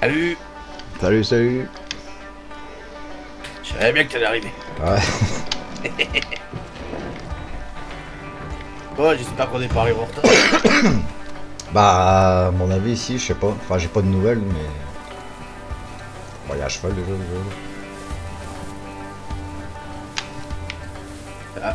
Salut. Salut, salut. Je savais bien que t'allais arriver. Ouais. Bon, j'espère qu'on est pas arrivé en retard. Bah, à mon avis, ici, je sais pas. Enfin, j'ai pas de nouvelles, mais. Bon, il y a un cheval déjà. Ah.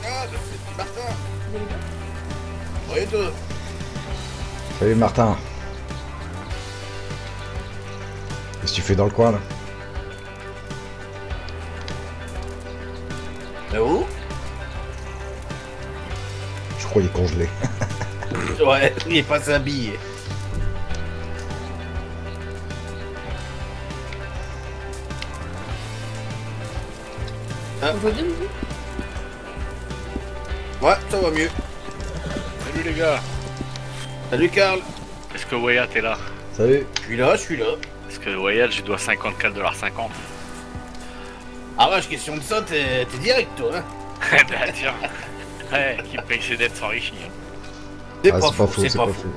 Ah, bah, c'est Martin. Oui, toi. Salut, Martin. Qu'est-ce que tu fais dans le coin, là? Mais où? Je crois qu'il est congelé. Ouais, il est pas habillé. Ah. On voit bien, vous? Ouais, ça va mieux. Salut les gars, Salut, Karl. est-ce que Wyatt est là? Salut. Je suis là. Est-ce que Wyatt, je lui dois 54,50$. Ah, vache, question de ça, t'es direct, toi, hein. Bah tiens, ouais, qui paye ses dettes s'enrichit. C'est Ah, pas c'est pas faux, faux, c'est c'est pas pas faux. faux.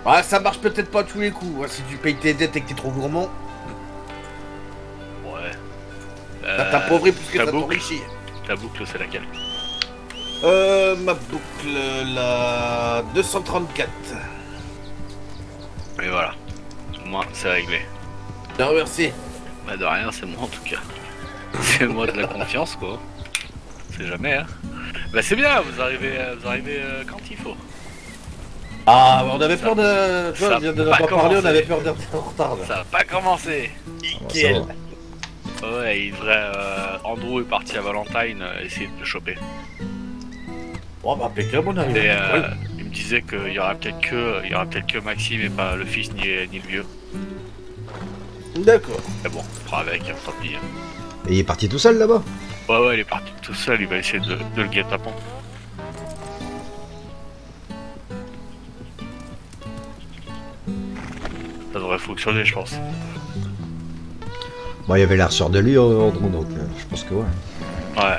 Ouais. Ouais, ça marche peut-être pas à tous les coups, hein, si tu payes tes dettes et que t'es trop gourmand. Ouais. Ça t'appauvrit plus que ta ça boucle, t'enrichit. ta boucle, c'est laquelle? Ma boucle, la 234. Et voilà. Au moins, c'est réglé. Je te remercie. Bah de rien, c'est moi en tout cas. C'est moi de la confiance, quoi. C'est jamais, hein. Bah c'est bien, vous arrivez quand il faut. Ah, bah, on avait Ça- peur de... Tu vois, ça on vient de a ne pas pas parler, on commencé. avait peur d'être en retard, là. Ça va pas commencer. Nickel. Ça va. Ouais, il devrait... Andrew est parti à Valentine essayer de le choper. Bon, bah, impeccable, on arrive. Et Ouais. il me disait qu'il y aura peut-être que Maxime et pas le fils ni le vieux. D'accord. Mais bon, on fera avec, hein, tant pis. Hein. Et il est parti tout seul là-bas? Ouais, il est parti tout seul, il va essayer de le guet-apens. Ça devrait fonctionner, je pense. Bon, il avait l'air sûr de lui, Andrew, donc je pense que ouais. Ouais.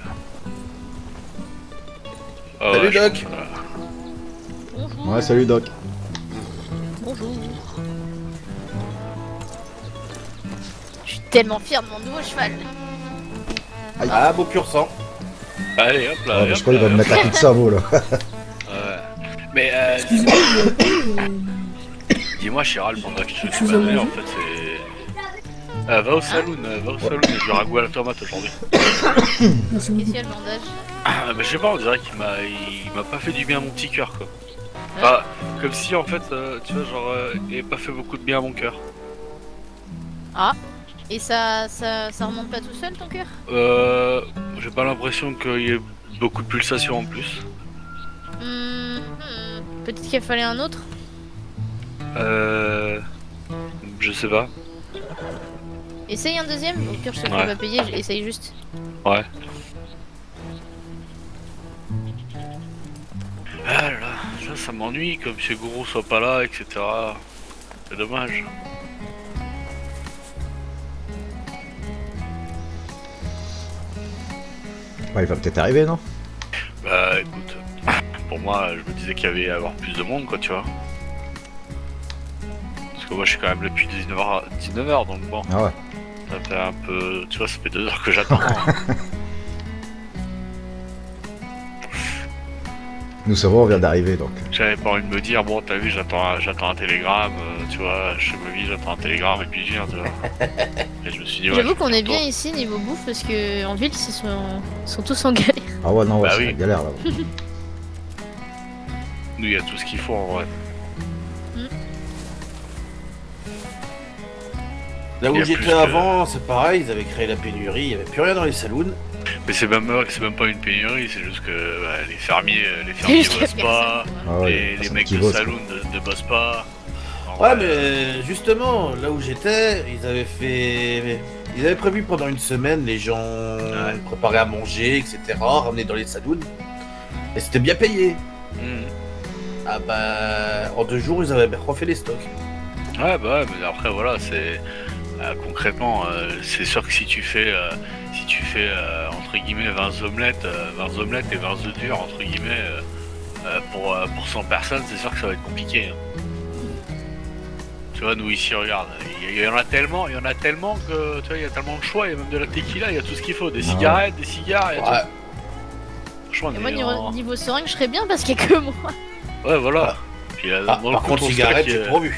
Ah Salut, ouais, je Doc. pense que, Bonjour. Ouais, salut, Doc. Bonjour. Je suis tellement fière de mon nouveau cheval. Ah, beau pur sang. Allez, hop là. Ouais, hop je crois qu'il va là, me hop mettre un coup de cerveau, là. là. Ouais. Mais dis-moi, Chiral, pendant que je suis Excusez-moi. baladé, en fait, c'est... va au saloon, et du ragoût à la tomate aujourd'hui. Qu'est-ce qu'il y a le bandage? Ah, bah, je sais pas, on dirait qu'il m'a pas fait du bien à mon petit cœur, quoi. Ah, comme si, en fait, tu vois, genre, il avait pas fait beaucoup de bien à mon cœur. Ah. Et ça remonte pas tout seul ton cœur? J'ai pas l'impression qu'il y ait beaucoup de pulsations en plus. Peut-être qu'il fallait un autre? Je sais pas. Essaye un deuxième? Au pire, je te Ouais. fais pas payer, essaye juste. Ouais. Ah là là, ça m'ennuie que M. Gourou soit pas là, etc. C'est dommage. Ouais, il va peut-être arriver, non? Bah écoute, pour moi, je me disais qu'il y avait à avoir plus de monde, quoi, tu vois. Parce que moi, je suis quand même là depuis 19h, donc bon, Ah ouais. ça fait un peu... Tu vois, ça fait 2 heures que j'attends. Nous savons, on vient d'arriver, donc. J'avais pas envie de me dire, bon, t'as vu, j'attends un télégramme, tu vois, chez ma vie, j'attends un télégramme et puis je viens, tu vois. Et je me suis dit, ouais, J'avoue je qu'on vais est faire bien ici niveau bouffe parce que en ville, ils sont tous en galère. Ah ouais, non, ouais, Bah c'est oui. la galère, là. le tour. Nous, il y a tout ce qu'il faut en vrai. Là où Il y a j'étais plus que- avant, c'est pareil, ils avaient créé la pénurie, il n'y avait plus rien dans les saloons. Mais c'est même pas une pénurie, c'est juste que bah, les fermiers juste qu'il y a bossent pas, Ah ouais, les personne mecs qui de bosse, saloon ne bossent pas. En Ouais, vrai, mais justement, là où j'étais, ils avaient fait... Ils avaient prévu pendant une semaine, les gens préparaient à manger, etc., ramener dans les saloons. Et c'était bien payé. Mhm. Ah bah, en 2 jours, ils avaient refait les stocks. Ouais, bah ouais, mais après, voilà, c'est. Concrètement, c'est sûr que si tu fais, entre guillemets 20 omelettes, 20 omelettes et 20 œufs durs, entre guillemets, pour 100 personnes, c'est sûr que ça va être compliqué. Hein. Tu vois, nous ici, regarde, il y en a tellement que, tu vois, il y a tellement de choix, il y a même de la tequila, il y a tout ce qu'il faut, des cigarettes, des cigares, il y a Ouais. tout. Franchement, Et on moi, est en- niveau seringue, je serais bien parce qu'il y a que moi. Ouais, voilà. Ah. Puis là, Ah, dans le par contre, compte, cigarette, j'ai trop vu.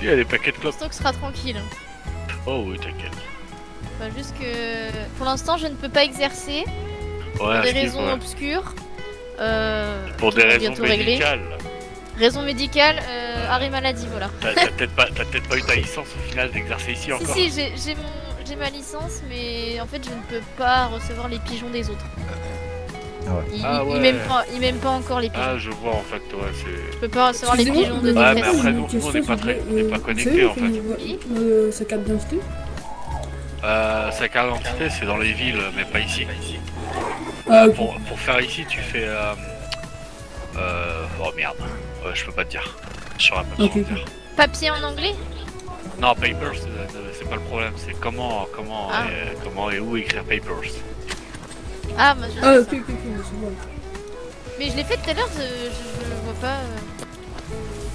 il y a des paquets de Le clopes. stock sera tranquille. Oh oui, t'inquiète. Bah, juste que pour l'instant, je ne peux pas exercer pour Ouais, des ce qu'il raisons faut, ouais. obscures. Pour qui des vont raisons bientôt régler. médicales. Raison médicale, arrêt maladie, voilà. T'as peut-être pas eu ta licence au final d'exercer ici Si, encore. si, j'ai ma licence, mais en fait, je ne peux pas recevoir les pigeons des autres. Ah ouais. Ils m'aiment pas encore les pigeons. Ah, je vois en fait, ouais, c'est. Je peux pas recevoir les Excusez-moi, pigeons de Ouais, mais détresse. après, une nous, on question, n'est pas s'il très- vous on n'est plaît. pas Vous connectés, savez en fait. sa carte d'identité Sa carte d'identité, c'est dans les villes, mais pas ici. Ah, ok. Pour faire ici, tu fais. Oh merde, ouais, je peux pas te dire. Je saurais pas Ok, te ok. dire. Papier en anglais? Non, Papers, c'est pas le problème, c'est comment, Ah. comment et où écrire Papers. Ah, moi je Ah, sais ok, ça. ok, ok, c'est bon. Mais je l'ai fait tout à l'heure, je vois pas.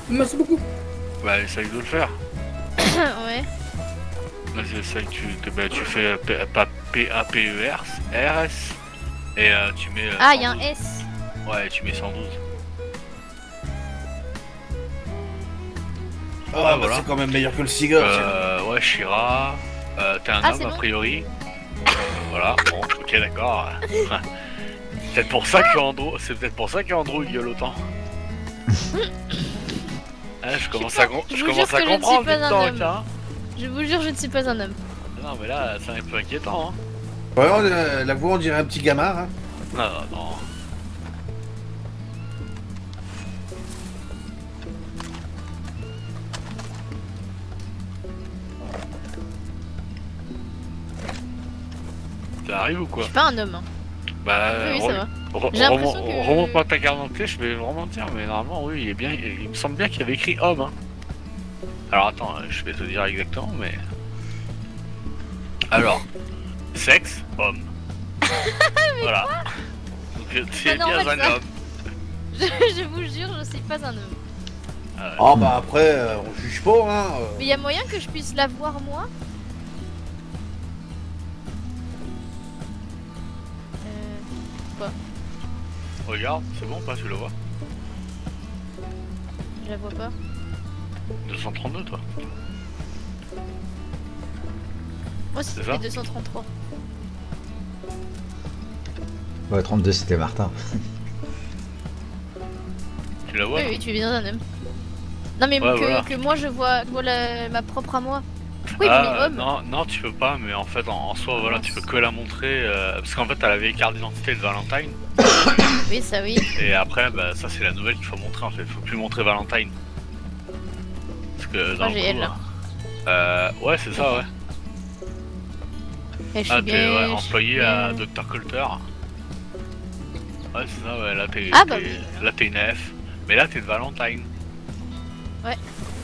Merci beaucoup. Bah, essaye de le faire. Ouais. Vas-y, essaye, tu fais P-A-P-E-R-S, et tu mets. Ah, il y a un 112. S. Ouais, tu mets 112. Ah, bah, voilà. c'est quand même meilleur que le cigare. Ouais, Shira. T'es un Ah, homme c'est a bon priori. Voilà, bon, ok, d'accord. Peut-être pour ça que Andrew, c'est peut-être pour ça qu'Andrew il gueule autant. Je commence à, je je vous commence jure à que je ne comprendre, suis pas dites un donc, homme. hein. Je vous jure, je ne suis pas un homme. Non, mais là, c'est un peu inquiétant, hein. Ouais, la voix, on dirait un petit gamard. Hein. Non, non. Ça arrive ou quoi? Je suis pas un homme. Hein. Bah, Oui, ça va. J'ai l'impression que- remonte-moi ta carte d'identité, je vais vraiment dire, mais normalement, oui, il me semble bien qu'il y avait écrit homme. Hein. Alors attends, je vais te dire exactement, mais. Alors, sexe, homme. Voilà. Donc, tu es pas bien normal, un ça. homme. Je vous jure, je suis pas un homme. Ah, bah après, on juge pas, hein. Mais il y a moyen que je puisse l'avoir moi? Regarde, c'est bon ou pas, tu le vois? Je la vois pas. 232, toi. Moi, c'est C'est ça 233. Ouais, 32, c'était Martin. Tu la vois? Oui, là oui, tu es bien un homme. Non, mais Ouais, que, voilà. que moi je vois ma propre à moi. Oui, Ah, mais homme. non, non, tu peux pas, mais en fait, en soi, voilà, tu peux que la montrer. Parce qu'en fait, t'as la vieille carte d'identité de Valentine. Oui, ça oui. Et après, bah, ça, c'est la nouvelle qu'il faut montrer en fait. Faut plus montrer Valentine. Parce que dans Moi, le j'ai coup, elle, là. ouais, c'est ça, ouais. Et je Ah, suis t'es bien. ouais, je suis employé bien- à Dr. Coulter. Ouais, c'est ça, ouais, là, t'es Ah, bah t'es- oui. là, t'es une F. Mais là, t'es de Valentine. Ouais.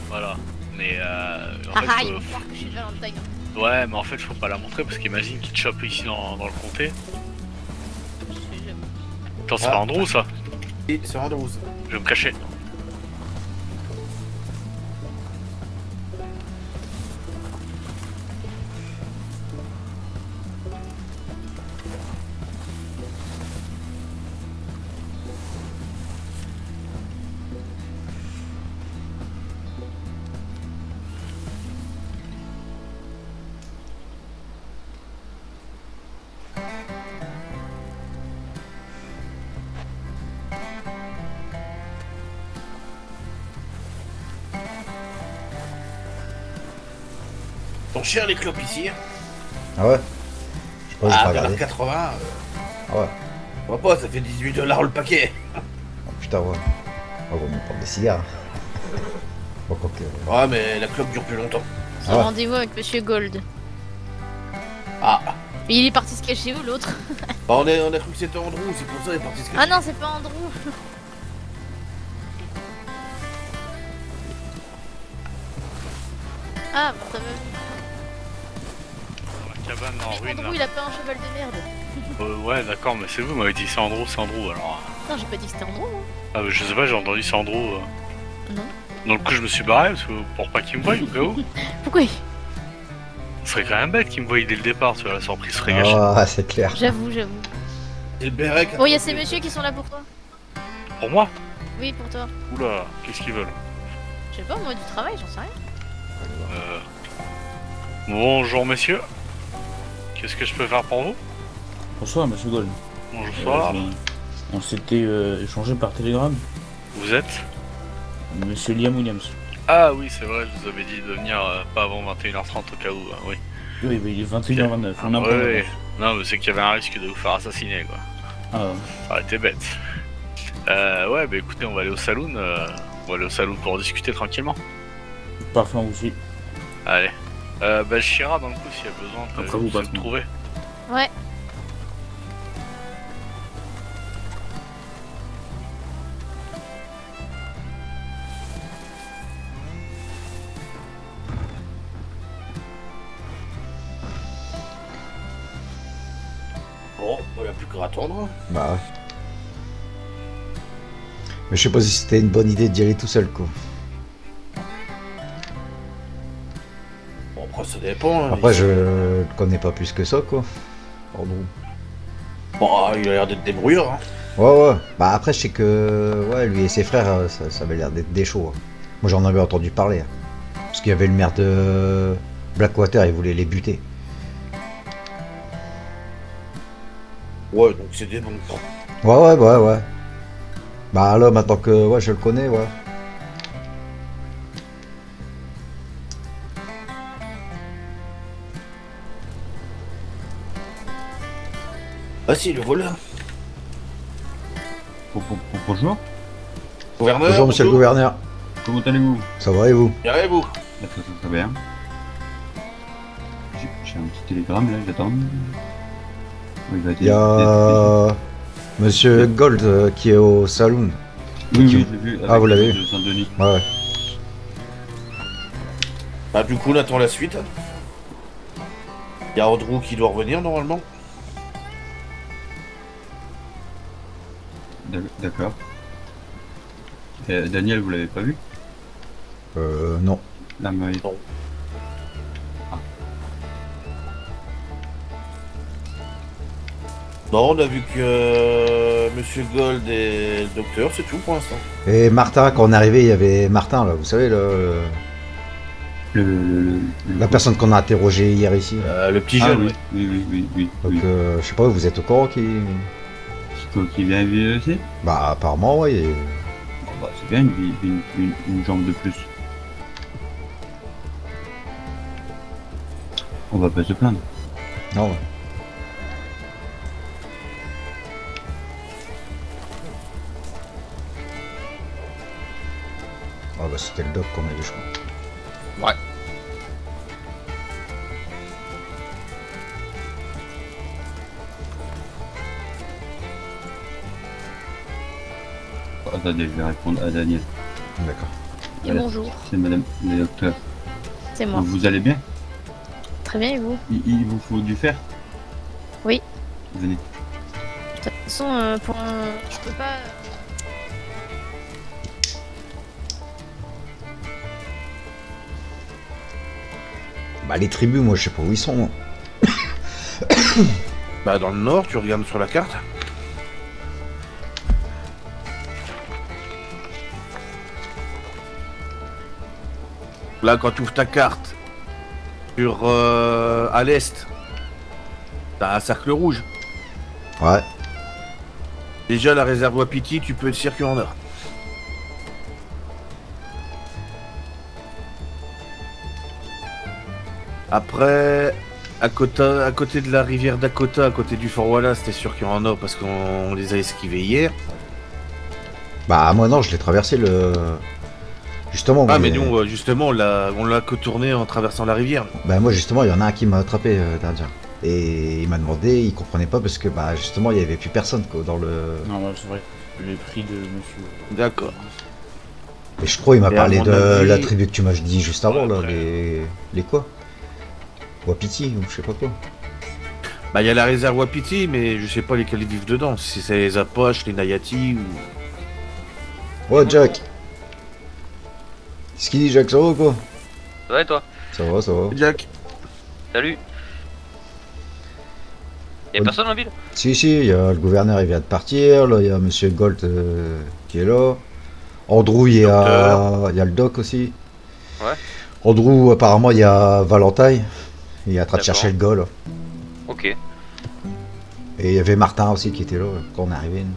Voilà. Mais en Ah fait, ah, ils vont croire que je suis de Valentine. ouais, mais en fait, faut pas la montrer parce qu'imagine qu'ils te chopent ici dans le comté. Attends, c'est Ah. pas Andrew ça? Et c'est Andrews. Je vais me cacher. Sont chers les clopes ici. Hein. Ah ouais? Je sais pas, j'ai pas regardé. 80. Ah ouais. On va pas, ça fait 18$ le paquet. Oh putain, ouais. On va me prendre des cigares. Bon, quoi que. Ouais, mais la clope dure plus longtemps. J'ai Ah ouais. rendez-vous avec Monsieur Gold. Ah, Mais il est parti se cacher où l'autre? Bah, on a cru que c'était Andrew, c'est pour ça qu'il est parti se cacher. Ah non, c'est pas Andrew. Ah, bah ça va. Dans la cabane en Mais ruine. Andrew, il a pas un cheval de merde. Ouais, d'accord, mais c'est vous, m'avez dit c'est Andrew, alors. Non, j'ai pas dit que c'était Andrew. Hein. Ah, mais je sais pas, j'ai entendu c'est Andrew. Non. Donc, du coup, je me suis barré parce que, pour pas qu'il me voie, au cas où. Pourquoi? Ce serait quand même bête qu'il me voie dès le départ, tu vois, la surprise serait gâchée. Ah, c'est clair. J'avoue. Et le Bérec. Oh, il y a ces messieurs qui sont là pour toi. Pour moi? Oui, pour toi. Oula, qu'est-ce qu'ils veulent? Je sais pas, moi, du travail, j'en sais rien. Bonjour, messieurs. Qu'est-ce que je peux faire pour vous? Bonsoir, monsieur Gold. Bonsoir. On s'était échangé par télégramme. Vous êtes? Monsieur Liam Williams. Ah oui, c'est vrai, je vous avais dit de venir pas avant 21h30 au cas où, oui. Oui, il est 21h29. On a Ouais, pas ouais. Non, mais c'est qu'il y avait un risque de vous faire assassiner, quoi. Ah, Ça aurait été bête. Ouais, bah écoutez, on va aller au saloon. On va aller au saloon pour discuter tranquillement. parfait, on vous suit. Allez. Bah Shira, dans le coup, s'il y a besoin Après, vous de passez. le trouver. Ouais. Bon, il n'y a plus qu'à attendre. Bah ouais. Mais je sais pas si c'était une bonne idée d'y aller tout seul, quoi. Bon, après, ça dépend. Hein. Après, je le connais pas plus que ça, quoi. Pardon. Bon, il a l'air d'être débrouillard. Hein. Ouais. Bah après, je sais que ouais, lui et ses frères, ça avait l'air d'être des chauds. Hein. Moi, j'en avais entendu parler. Hein. Parce qu'il y avait le maire de Blackwater, il voulait les buter. Ouais, donc c'est des bons. Ouais. Bah là, maintenant que ouais, je le connais, ouais. Ah si, le voleur. Bonjour, Gouverneur. Bonjour, monsieur le gouverneur. comment allez-vous? Ça va et vous? Bien, vous. Très bien. J'ai un petit télégramme là, j'attends. Oui, Il y a monsieur Gold qui est au saloon. Oui, je l'ai vu. Ah, vous l'avez vu? De Saint-Denis. Ouais. Bah, du coup, on attend la suite. Il y a Andrew qui doit revenir normalement. D'accord. Daniel, vous l'avez pas vu? Non. La maille. Non. Non, on a vu que Monsieur Gold et le docteur, c'est tout pour l'instant. Et Martin, quand on est arrivé, il y avait Martin, là, vous savez, la personne qu'on a interrogée hier ici. Le petit Ah jeune, oui, oui. Donc, je sais pas, vous êtes au courant qui... Qui vient vivre aussi? Bah, apparemment, ouais. Bon, bah, c'est bien, une jambe de plus. On va pas se plaindre. Non, ouais. Ah bah, c'était le doc qu'on a vu, je crois. Ouais. Attendez, je vais répondre à Daniel. D'accord. Et Voilà. bonjour, C'est madame le docteur. c'est moi. Vous allez bien? Très bien, et vous? Il vous faut du fer? Oui. Venez. De toute façon, je peux pas... Bah, les tribus, moi, je sais pas où ils sont. Moi. Bah, dans le nord, tu regardes sur la carte. Là, quand tu ouvres ta carte, à l'est, t'as un cercle rouge. Ouais. Déjà, la réserve Wapiti, tu peux être circuler en nord. Après, à côté de la rivière Dakota, à côté du Fort Wallace, t'es sûr qu'il y en a en nord parce qu'on les a esquivés hier. Bah, moi, non, je l'ai traversé le... Justement, Ah, moi, mais nous, justement, on l'a contourné en traversant la rivière. Bah, moi, justement, il y en a un qui m'a attrapé, dernier. Et il m'a demandé, il comprenait pas parce que bah justement il y avait plus personne quoi, dans le. Non, non, c'est vrai. Les prix de monsieur. D'accord. Et je crois il m'a Et à parlé mon de avis- la tribu que tu m'as dit juste avant là, Ouais. les quoi Wapiti ou je sais pas quoi. Bah, il y a la réserve Wapiti, mais je sais pas lesquels vivent dedans. Si c'est les Apaches, les Nayati ou. Ouais Jack. Qu'est-ce qu'il dit Jack, ça va ou quoi? Ça va et toi? Ça va, ça va. Jack. Salut. Y'a Ouais. personne en ville? Si, si, il y a le gouverneur, il vient de partir, là, il y a Monsieur Gold qui est là. Andrew, il y a le doc aussi. Ouais. Andrew, apparemment, il y a Valentine. Il est en train de D'accord. chercher le gars, là. Ok. Et il y avait Martin aussi qui était là quand on est arrivé. nous.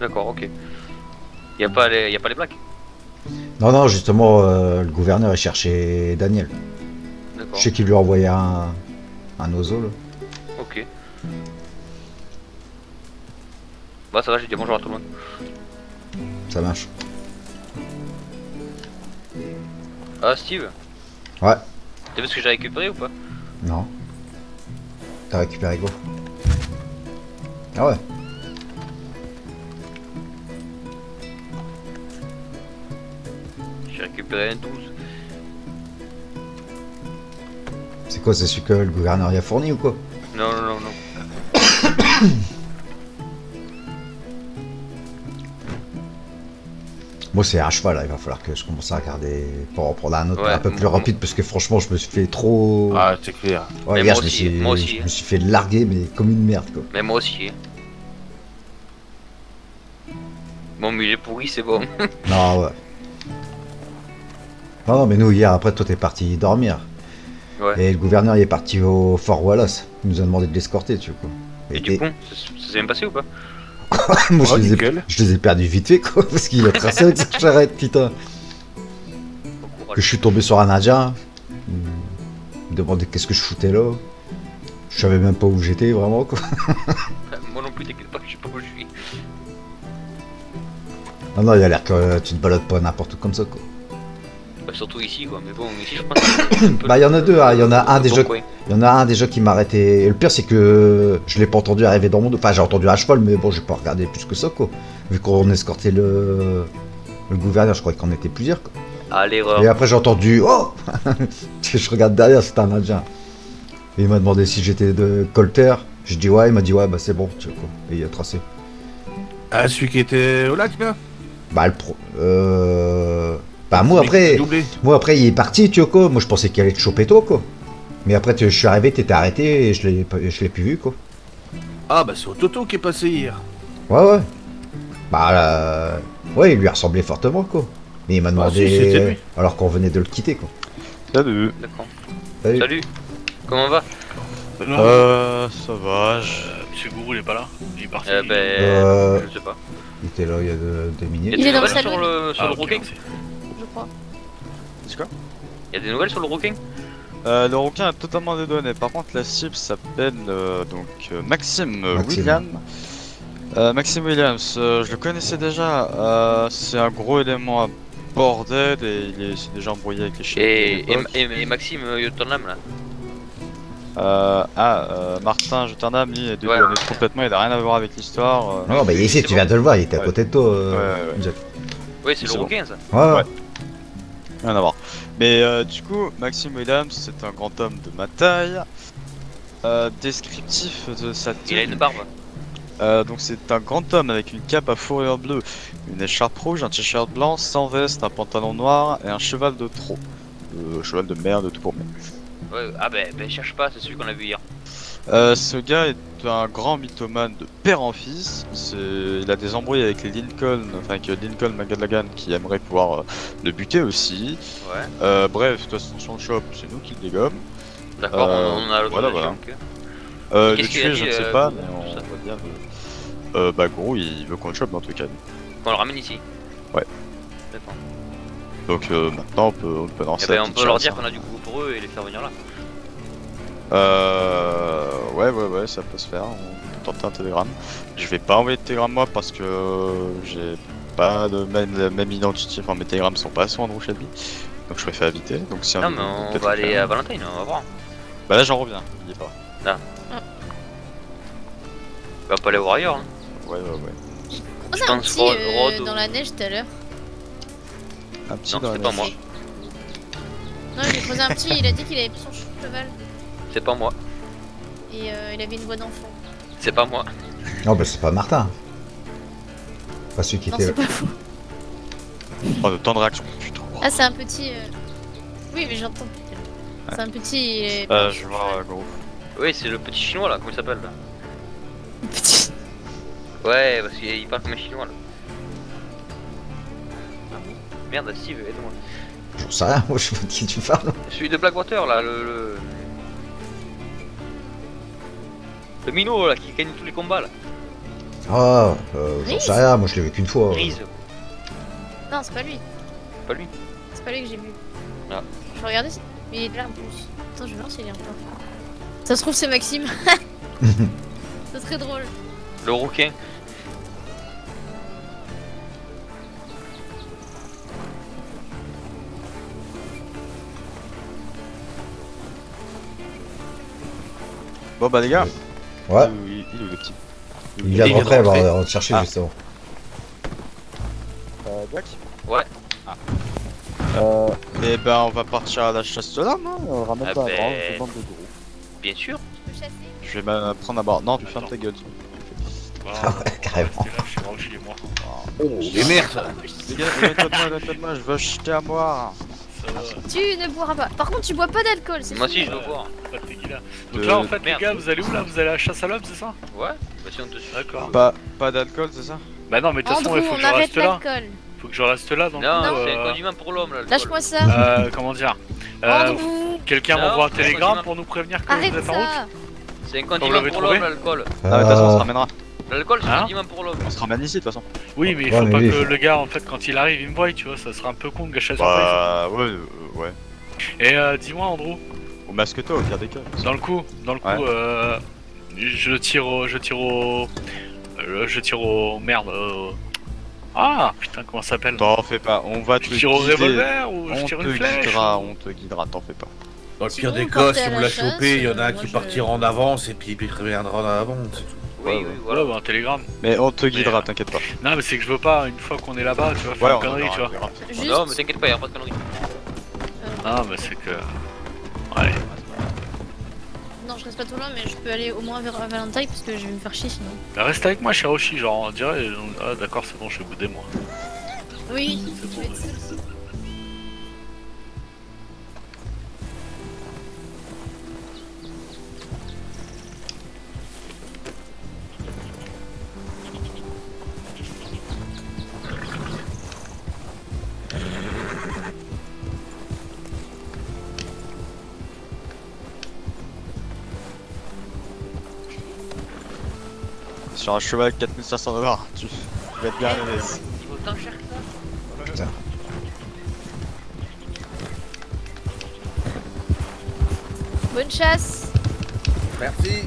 D'accord, ok. Y'a pas les blacks? Non, non, justement, le gouverneur, il cherchait Daniel. D'accord. Je sais qu'il lui a envoyé un oiseau, là. Ok. Bah ça va, j'ai dit bonjour à tout le monde. Ça marche. Ah Steve, Ouais, t'as vu ce que j'ai récupéré ou pas? non. T'as récupéré quoi? Ah ouais. J'ai récupéré un 12. C'est quoi, c'est celui que le gouverneur y a fourni ou quoi? Non, non, non, non. Moi c'est à cheval là, il va falloir que je commence à regarder pour en prendre un autre Ouais, un peu plus moi- rapide parce que franchement je me suis fait trop. Ah, c'est clair. Ouais, Mais hier, moi aussi, moi aussi, je hein. me suis fait larguer mais comme une merde quoi. Mais moi aussi. Hein. Bon mais il est pourri, c'est bon. Non ouais. Non, non mais nous hier après toi t'es parti dormir. Ouais. Et le gouverneur il est parti au Fort Wallace. Il nous a demandé de l'escorter tu vois quoi. Et du coup, ça s'est bien passé ou pas? moi Oh, je nickel. les ai perdus vite fait quoi parce qu'il a tracé avec sa charrette putain. Bon Que courage. je suis tombé sur un indien. Il me demandait qu'est-ce que je foutais là. Je savais même pas où j'étais vraiment quoi. Moi non plus, t'inquiète pas, je sais pas où je suis. Non non il a l'air que tu te balades pas n'importe où comme ça quoi. Bah, surtout ici quoi, mais bon, ici je pense que c'est un peu Bah il y en a deux, hein. Il y en a un le déjà. bon coin. Il y en a un déjà qui m'a arrêté. Et le pire c'est que je l'ai pas entendu arriver dans mon dos. Enfin j'ai entendu un cheval mais bon j'ai pas regardé plus que ça quoi. Vu qu'on escortait le gouverneur, je crois qu'on était plusieurs quoi. Ah l'erreur. Et après j'ai entendu oh je regarde derrière, c'était un indien. Et il m'a demandé si j'étais de Colter. Je dis ouais, il m'a dit ouais bah c'est bon tu vois quoi. Et il a tracé. Ah, celui qui était au lac, là. Bah le pro. Bah moi Celui qui après. t'a doublé. Moi après il est parti tu vois quoi. Moi je pensais qu'il allait te choper toi quoi. Mais après je suis arrivé, t'étais arrêté et je l'ai plus vu quoi. Ah, bah, c'est au Toto qui est passé hier. Ouais, ouais. Bah, ouais, il lui a ressemblé fortement, quoi. Mais il m'a demandé. si, c'était lui. Alors qu'on venait de le quitter, quoi. Salut. D'accord. Salut. Salut. Comment va? Ça va. Monsieur Gourou, il est pas là? Il est parti. Euh, Je sais pas. Il était là il y a 2 minutes. Il est dans le nouvelles salon, sur le Ah, ok, Rocking? merci. je crois. Y'a des nouvelles sur le Rocking? Le requin est totalement dédouané. Par contre, la cible s'appelle Maxime Maxime. William. Maxime Williams, je le connaissais déjà. C'est un gros élément à bordel et il s'est déjà embrouillé avec les chiens. Et Maxime Yoternam là? Martin Juternam, lui, est dédouané complètement. Il a rien à voir avec l'histoire. Non, bah, il est ici, tu viens de le voir, il était à Ouais. côté de toi. Ouais. Jack. Oui, c'est le C'est bon. Rocking ça. Ouais, Ouais. Rien à voir. Mais du coup, Maxime Williams, c'est un grand homme de ma taille. Descriptif de sa Il a tenue. une barbe. Donc c'est un grand homme avec une cape à fourrure bleue, une écharpe rouge, un t-shirt blanc, sans veste, un pantalon noir et un cheval de trot. Cheval de merde tout pour moi. Ouais, ah ben cherche pas, c'est celui qu'on a vu hier. Ce gars est un grand mythomane de père en fils. Il a des embrouilles avec les Lincoln, enfin avec Lincoln Magalagan qui aimerait pouvoir le buter aussi. Ouais, Bref, de toute façon son shop, c'est nous qui le dégomme. d'accord, on a voilà. l'autorisation. ok. Le Qu'est-ce qu'il a tuer, je dit, ne sais pas, Gros, mais on tout ça va dire. Bah gros, il veut qu'on le chope dans tous les cas. Qu'on le ramène ici. Ouais. D'accord. Donc maintenant on peut lancer. Eh ben la on petite peut leur chasse, dire hein. qu'on a du goût pour eux et les faire venir là. Ouais, ça peut se faire. On peut tenter un télégramme. Je vais pas envoyer de télégramme moi parce que j'ai pas de même identité. Enfin, mes télégrammes sont pas sur Andrew Shelby. Donc je préfère éviter. Donc si un Non jour, mais on peut on peut-être va le aller faire. à Valentine, on va voir. Bah là j'en reviens, il est pas. Tu vas pas aller voir ailleurs. Hein. Ouais. On Je a un pense petit Rod ou- dans la neige tout à l'heure. Un petit Non, dans c'était la pas moi. Non, j'ai croisé un petit, il a dit qu'il avait pris son cheval. C'est pas moi. Et il avait une voix d'enfant. C'est pas moi. Non, bah c'est pas Martin. Pas celui qui Non, était. c'est pas fou. Oh, le temps de réaction, putain. Ah, c'est un petit. Oui, mais j'entends. C'est un petit. Je vais voir gros. Oui, c'est le petit chinois là, comment il s'appelle là? Petit. Ouais, parce qu'il parle comme un chinois là. Merde, Steve, aide-moi. J'en sais rien, moi je sais pas de qui tu parles. Celui de Blackwater là, le minot là qui gagne tous les combats là. Ah, j'en Reese sais rien, moi je l'ai vu qu'une fois. Grise, Non, c'est pas lui. pas lui. C'est pas lui que j'ai vu. Ah. Je vais regarder si. Mais il est là en plus. Attends, je vais voir s'il est encore. Ça se trouve, c'est Maxime. Ça serait drôle. Le rouquin. Bon bah les gars, Ouais, il est où le petit? il vient de il vient de rentrer, alors rentrer. on va te chercher Ah. justement. Jack. Ouais. Eh ben on va partir à la chasse de l'âme, hein. Ramène Ah pas ben. un bande de gros. Bien sûr. Je peux chasser. Je vais même prendre à bord. Non, tu fermes ta gueule. Ah ouais, carrément. Là, je suis vraiment chez moi. Mais merde. Les gars, éloigne-toi de moi, je veux acheter à boire. Ça va, Tu ne boiras pas. Par contre, tu bois pas d'alcool, c'est Moi fini. aussi je veux voir. pas de tequila. Donc là, en fait, les Merde. gars, vous allez où là? Vous allez à la chasse à l'homme, c'est ça? Ouais. Bah si on te suit. D'accord. Pas d'alcool, c'est ça? Bah non, mais de toute façon, Andrew, il faut que on je arrête reste là. l'alcool. Faut que je reste là, donc. Non, Non. c'est un condiment pour l'homme là. Lâche-moi ça. Comment dire Andrew, Quelqu'un Non, m'envoie un c'est télégramme condiment. pour nous prévenir que arrête vous êtes en route? ça. C'est un Vous condiment l'avez pour trouvé l'homme l'alcool. Ah, mais de toute façon, on se ramènera. L'alcool c'est un Hein condiment pour l'homme. On se ramène ici, de toute façon. Oui, mais il Ouais, faut mais pas oui, que faut- le gars, en fait, quand il arrive, il me voie, tu vois, ça serait un peu con de gâcher la surprise. Bah, ouais. Et dis-moi, Andrew, Au masque-toi, au pire des cas. dans le coup, je tire au merde. Ah, putain, comment ça s'appelle? T'en fais pas, on va te Je tire au guider. revolver ou je On tire te une flèche? guidera, t'en fais pas. Dans le Sinon, pire des on cas, partait si à vous la la chasse, chopez, il y en a un moi, qui je- partira en avance et puis il reviendra en avant, c'est tout. Oui, Ouais, oui, ouais. voilà. Ouais, bah un télégramme. Mais on te Mais, guidera, t'inquiète pas. Non, mais c'est que je veux pas, une fois qu'on est là-bas, tu vois, faire Ouais, une connerie, tu vois. Juste. Non, mais t'inquiète pas, y'a pas de conneries. Non, mais c'est que. Ouais. Non, je reste pas trop loin, mais je peux aller au moins vers Valentine parce que je vais me faire chier sinon. Bah, reste avec moi, Shiroshi, genre, on dirait. Ah, d'accord, c'est bon, je vais bouder moi. Oui, C'est je bon. vais être seule. Sur un cheval avec 4500 $, tu vas être bien à l'aise. Il vaut tant cher que ça. Bonne chasse. Merci.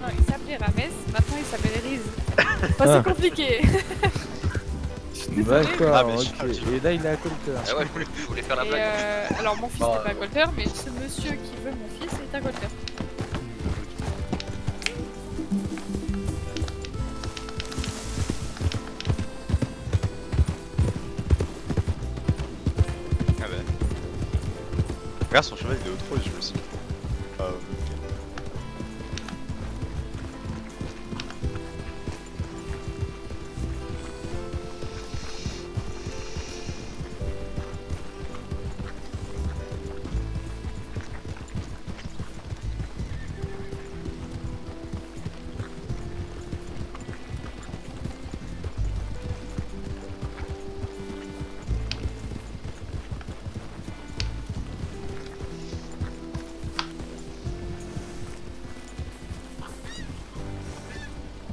Non, il s'appelait Rames, maintenant il s'appelle Riz. Pas c'est compliqué. D'accord, Ah, mais ok. Et là, il est à collecteur. Ah ouais, je voulais faire la Et blague. alors mon fils n'est pas Golter, mais ce monsieur qui veut mon fils est un Golter. Ah bah. Regarde son cheval, il est au trop, je me suis dit.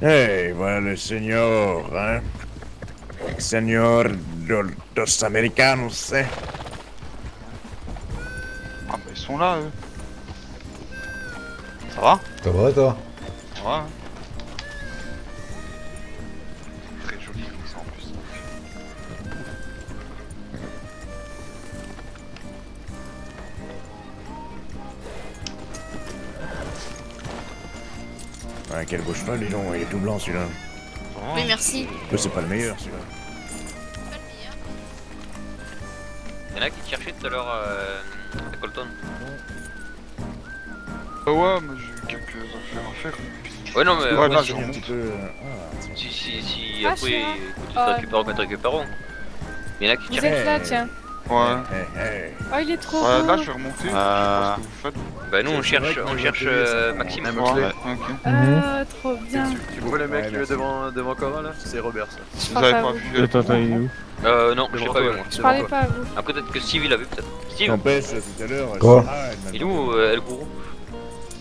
Hey, voilà le señor, hein. Señor dos Americanos, eh. Ah bah ils sont là, eux. va? Ça va toi? Ouais. Très joli comme ça en plus. Ouais, quel beau cheval, dis donc, il est tout blanc celui-là. Oui, merci. Mais c'est pas le meilleur celui-là. Pas le meilleur. Y'en a qui te cherchaient tout à l'heure à Colton. Ouais, mais j'ai eu quelques affaires à faire. Ouais, non, mais Ouais, là, si, je Un petit remonte. peu... si Ah, après, chien. écoute, ça récupérons quand récupérons. Y'en a qui te Vous cherchent. êtes là, tiens. Ouais. Hey. Oh, il est trop Ouais, beau. là, je vais remonter. Je sais pas ce que vous faites. Bah, nous on C'est vrai cherche, que on moi, cherche j'ai appelé ça. Maxime. Ouais, ok. Ah, trop bien. Tu vois le mec Ouais, merci. devant Cora là? C'est Robert ça. Je Vous parle avez pas à pas vous. vu. il est où? Non, je l'ai Devant pas vu toi, moi. Je parlais pas à vous. Après, peut-être que Steve il l'a vu, peut-être. Steve, N'empêche, tout à l'heure... Quoi? il est où El Gourou?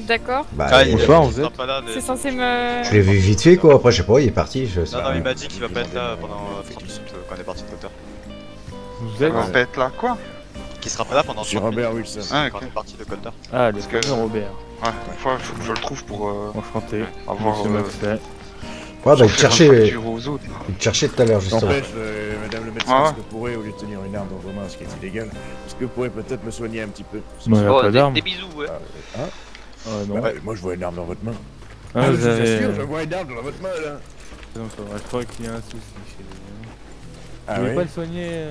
D'accord. Bah, Ah, il- il sera pas là. C'est censé me. je l'ai vu vite fait quoi, après je sais pas, il est parti. Je sais Non, pas. non, il m'a dit qu'il va pas être là pendant 30 minutes quand on est parti de l'auteur. Vous On va pas être là, quoi? Qu'il sera pas là pendant C'est 30 minutes Robert Wilson. Ah, quand ok. on est parti de Colter. Ah, Parce que- Robert. Ouais, faut que je le trouve pour Enchanté. avoir. Ouais, bah il te cherchait aux autres. tout à l'heure justement. N'empêche, madame le médecin, Ouais. est-ce que vous pourrez, au lieu de tenir une arme dans vos mains, ce qui est illégal, est-ce que vous pourrez peut-être me soigner un petit peu? Oh, des bisous, ouais. Ouais, moi je vois une arme dans votre main. Ah, je vous vous avez... assure, je vois une arme dans votre main là. Non, ça va, je crois qu'il y a un souci chez lui. Ah Vous voulez ouais? pas le soigner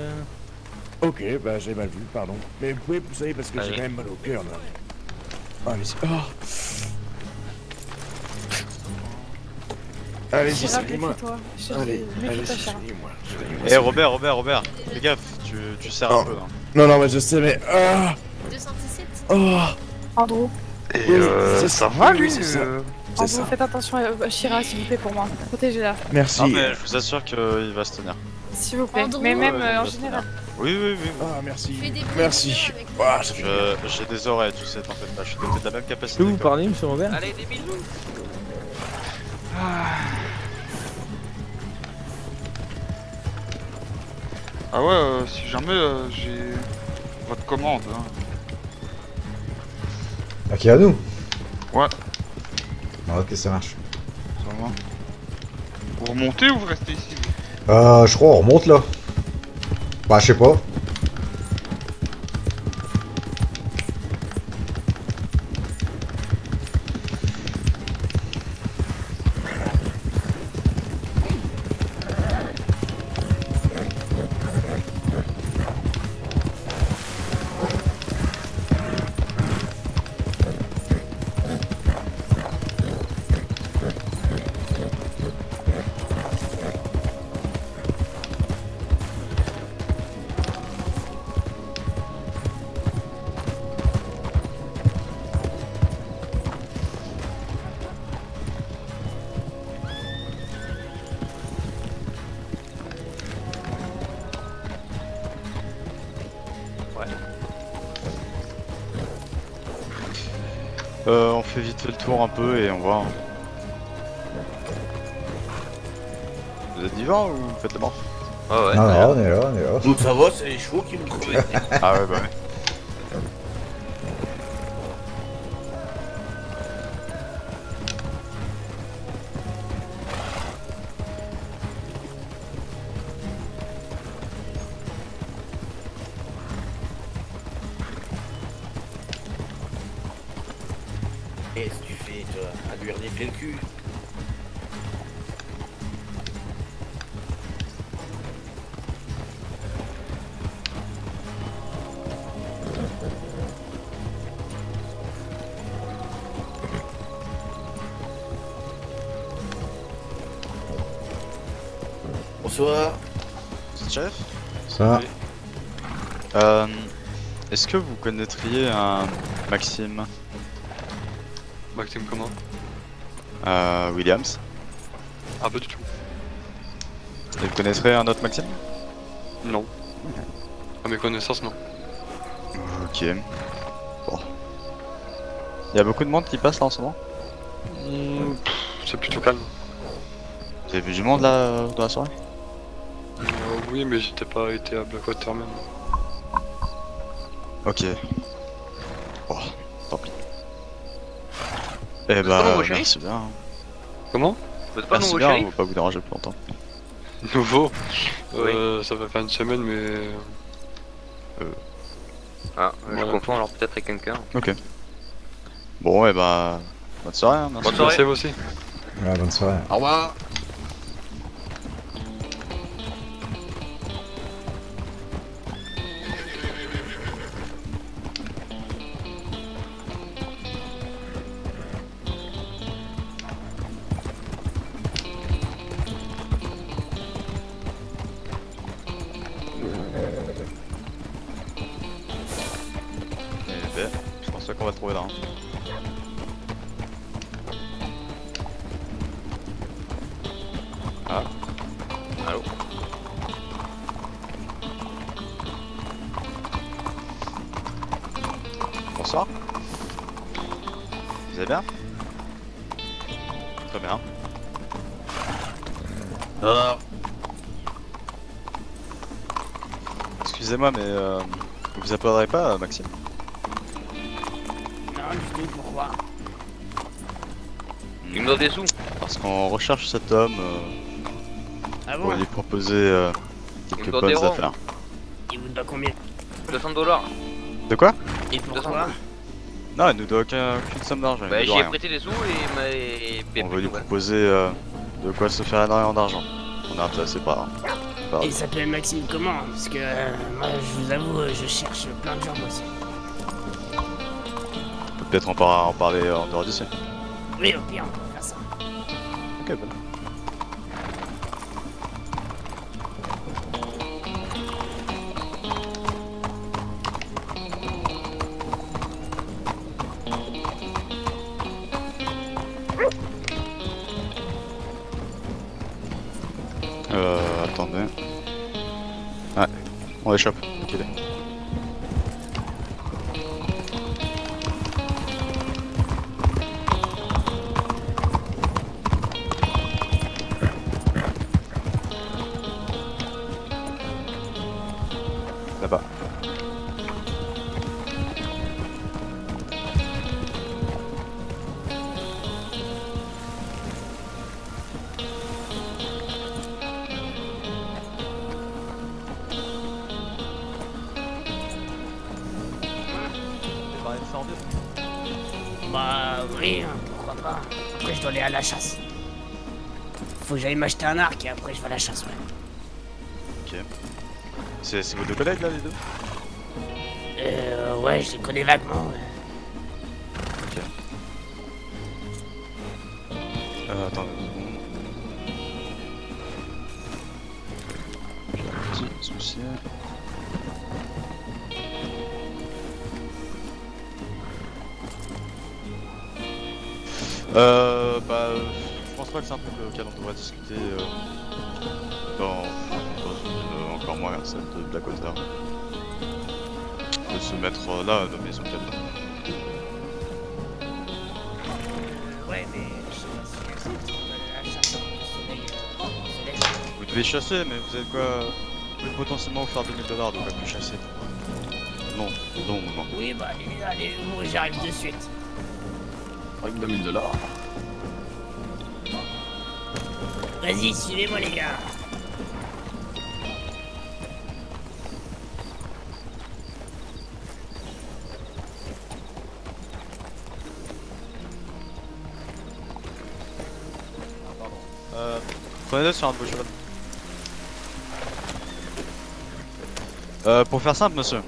Ok, bah j'ai mal vu, pardon. Mais vous pouvez pousser parce que j'ai Allez. quand même mal au cœur là. Allez-y. Oh. Allez-y, Chira, soignez-moi. méfie-toi. Allez, allez, Méfie-toi, Chira. soignez-moi. Eh Robert, fais gaffe, tu serres un peu. Hein. Non, non, mais je sais, mais... Ah 217. Oh Andrew, Et Oui, ça va lui c'est ça. C'est Andrew, ça. faites attention à Chira, s'il vous plaît, pour moi. Protégez-la, Merci. Non, mais je vous assure qu'il va se tenir. s'il vous plaît. Andrew, Mais même il en va se général. tenir. Oui. Ah, merci. Fais des bruits Merci. avec Ah, ça fait bien. J'ai des oreilles, tu sais, t'en fais pas. Je suis doté de la même Est-ce capacité. que vous que- parlez, monsieur Robert? Allez, des bisous. Ah ouais, si jamais j'ai votre commande. Hein. Ok, à nous. Ouais, Ah, ok, ça marche. ça va. Vous remontez ou vous restez ici? Je crois on remonte là. Bah je sais pas. On fait vite fait le tour un peu et on voit. Hein. Vous êtes vivant ou vous faites le mort? Ouais, Non, ouais. non, on est là, on est là. Nous ça va, c'est les chevaux qui me courent. Ah ouais, bah ouais. Qu'est-ce que tu fais toi? À lui renifler le cul? Bonsoir. C'est le chef? Ça. Est-ce que vous connaîtriez un Maxime Maxime comment? Williams? Ah, pas du tout. Et vous connaîtrez un autre Maxime? Non. À mes connaissances, non. Ok. Bon. Il y a beaucoup de monde qui passe là en ce moment? C'est plutôt calme. Vous avez vu du monde là dans la soirée? Oui, mais j'étais pas été à Blackwater même. Ok. Bon, tant pis. Eh pas bah, nouveau, chéri merci bien. Comment? Vous êtes pas Merci nouveau, bien, chéri? on va pas vous déranger plus longtemps. Nouveau. Oui. Ça va faire une semaine, mais. Ah, je Voilà. confonds alors peut-être avec quelqu'un. Ok. Bon, et bah. Bonne soirée, hein, merci. Bonne soirée. Merci à vous aussi. Ouais, bonne soirée. Au revoir. Eh ben, je pense pas qu'on va le trouver là. Hein. Ah. Allô? Bonsoir. Vous allez bien? Très bien. Ah, Excusez-moi, mais vous vous appellerez pas Maxime? Non, du tout, pourquoi? Il me doit des sous. Parce qu'on recherche cet homme Ah pour bon? lui proposer Il quelques me doit bonnes des ronds. affaires. Il vous doit combien? 200$. De quoi? Et pourquoi? Non, il nous doit aucune somme d'argent. il Bah nous doit j'ai rien. prêté des sous et On veut lui proposer de quoi se faire énormément d'argent. On est intéressé par. Il s'appelle Maxime comment? Parce que moi, je vous avoue, je cherche plein de gens moi aussi. On peut peut-être en parler en dehors d'ici. Oui, au pire, on peut faire ça. Ok, bon. Attendez. Ouais, on échappe. Ok. Là-bas. Bah oui, pourquoi pas. Après, je dois aller à la chasse. Faut que j'aille m'acheter un arc et après, je vais à la chasse, ouais. Ok. C'est vos deux collègues là, les deux? Ouais, je les connais vaguement, ouais. Ok. Attendez une seconde. J'ai un petit souci. Je pense pas que c'est un truc auquel on devrait discuter dans une encore moins celle de Black Otter. De se mettre là, nommer son capitaine. Ouais, mais je sais pas si je sais à la chasse, le soleil, Vous devez chasser, mais vous avez quoi? Vous pouvez potentiellement vous faire 2000$, de quoi plus chasser. Non, non, non. Oui, bah allez, j'arrive de suite. avec 2000$. Vas-y, suivez-moi les gars. Prenez-le sur un de vos chevaux. Pour faire simple, monsieur.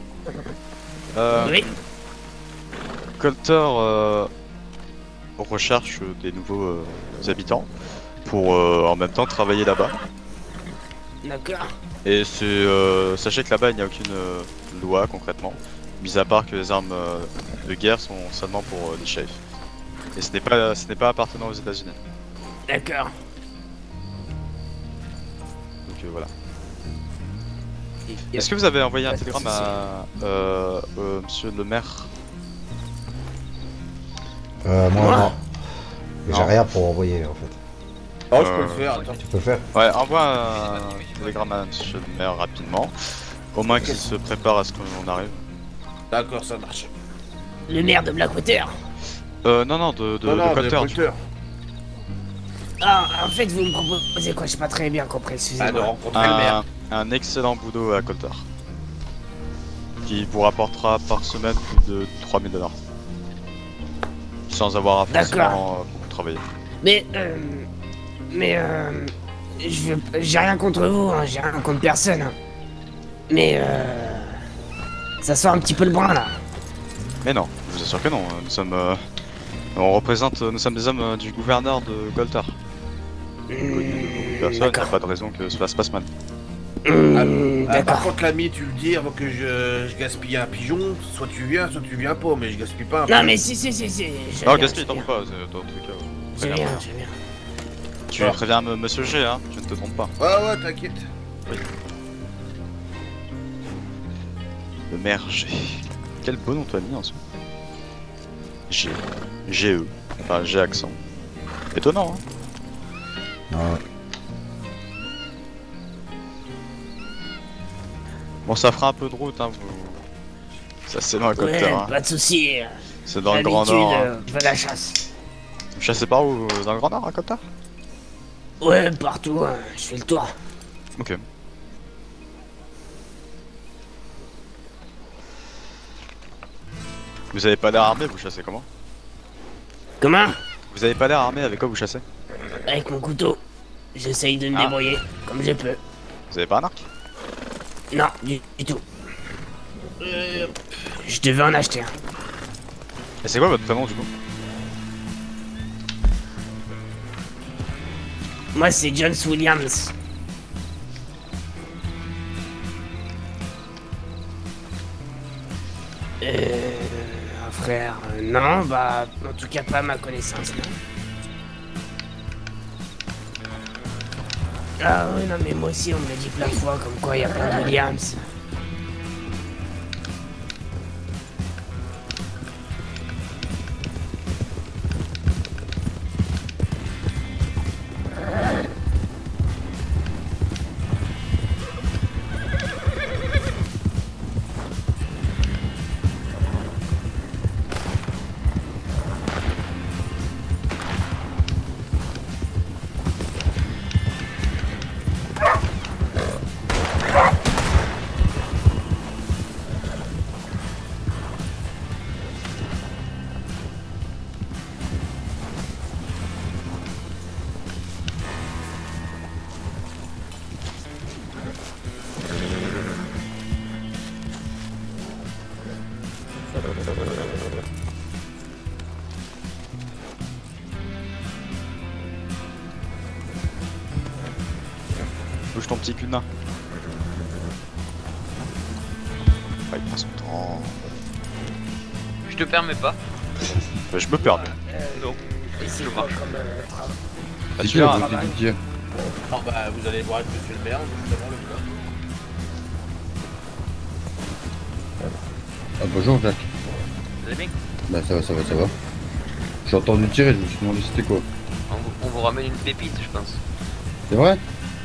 Oui. Colter recherche des nouveaux habitants pour en même temps travailler là-bas. D'accord. Et c'est sachez que là-bas il n'y a aucune loi concrètement, mis à part que les armes de guerre sont seulement pour les chefs. Et ce n'est pas appartenant aux États-Unis. D'accord. Donc voilà. Est-ce que vous avez envoyé un télégramme à monsieur le maire? Moi, non. J'ai Non. rien pour envoyer en fait. Oh, je peux le faire, attends. Tu peux le faire? Ouais, envoie un télégramme à monsieur le maire rapidement. Au moins qu'il se prépare à ce qu'on arrive. D'accord, ça marche. Le maire de Blackwater. Non, de Non, Colter. Colter. Ah, en fait, vous me proposez quoi? J'ai pas très bien compris, Ah, de excusez-moi. rencontrer le maire. Un excellent boulot à Colter. Qui vous rapportera par semaine plus de 3000 $. Sans avoir à forcément beaucoup travailler. Mais, j'ai rien contre vous, hein, j'ai rien contre personne. Hein. Mais, ça sort un petit peu le brin, là. Mais non, je vous assure que non. Nous sommes des hommes du gouverneur de Colter. Personne, il n'y a pas de raison que cela se passe mal. Par contre, l'ami, tu le dis avant que je gaspille un pigeon. Soit tu viens pas, mais je gaspille pas un pigeon. Non, mais si. Non, gaspille, t'en pas, c'est ton truc. J'ai bien. Tu préviens Monsieur G, hein, tu ne te trompes pas. Ouais, t'inquiète. Oui. Le maire G. Quel beau nom toi mis en soi. G. G-E. Enfin, G accent. Étonnant, hein. Ouais. Bon, ça fera un peu de route, hein, vous. Ça, c'est dans le Colter, hein. Pas de soucis. C'est dans le Grand Nord. Hein. Je vais à la chasse. Vous chassez par où? Dans le Grand Nord, à Colter? Ouais, partout, hein. Je fais le tour. Ok. Vous avez pas l'air armé, vous chassez comment? Comment? Vous avez pas l'air armé, avec quoi vous chassez? Avec mon couteau. J'essaye de me débrouiller, comme je peux. Vous avez pas un arc? Non, du tout. Je devais en acheter un. Et c'est quoi votre prénom, du coup? Moi, c'est Jones Williams. Un frère, non, bah, en tout cas pas à ma connaissance, non. Ah oui, non, mais moi aussi, on me l'a dit plein de fois, comme quoi il y a plein de Williams. Bouge ton petit cul de nain. Ah, il prend son temps. Je te permets pas. Bah, je me permets. Non. C'est marche. comme travail. Ah, tu viens, Non, bah, vous allez voir avec monsieur le maire, justement, le gars. Ah bonjour Jacques. Vous allez bien? Bah ça va. J'ai entendu tirer, je me suis demandé c'était quoi. On vous ramène une pépite, je pense. C'est vrai?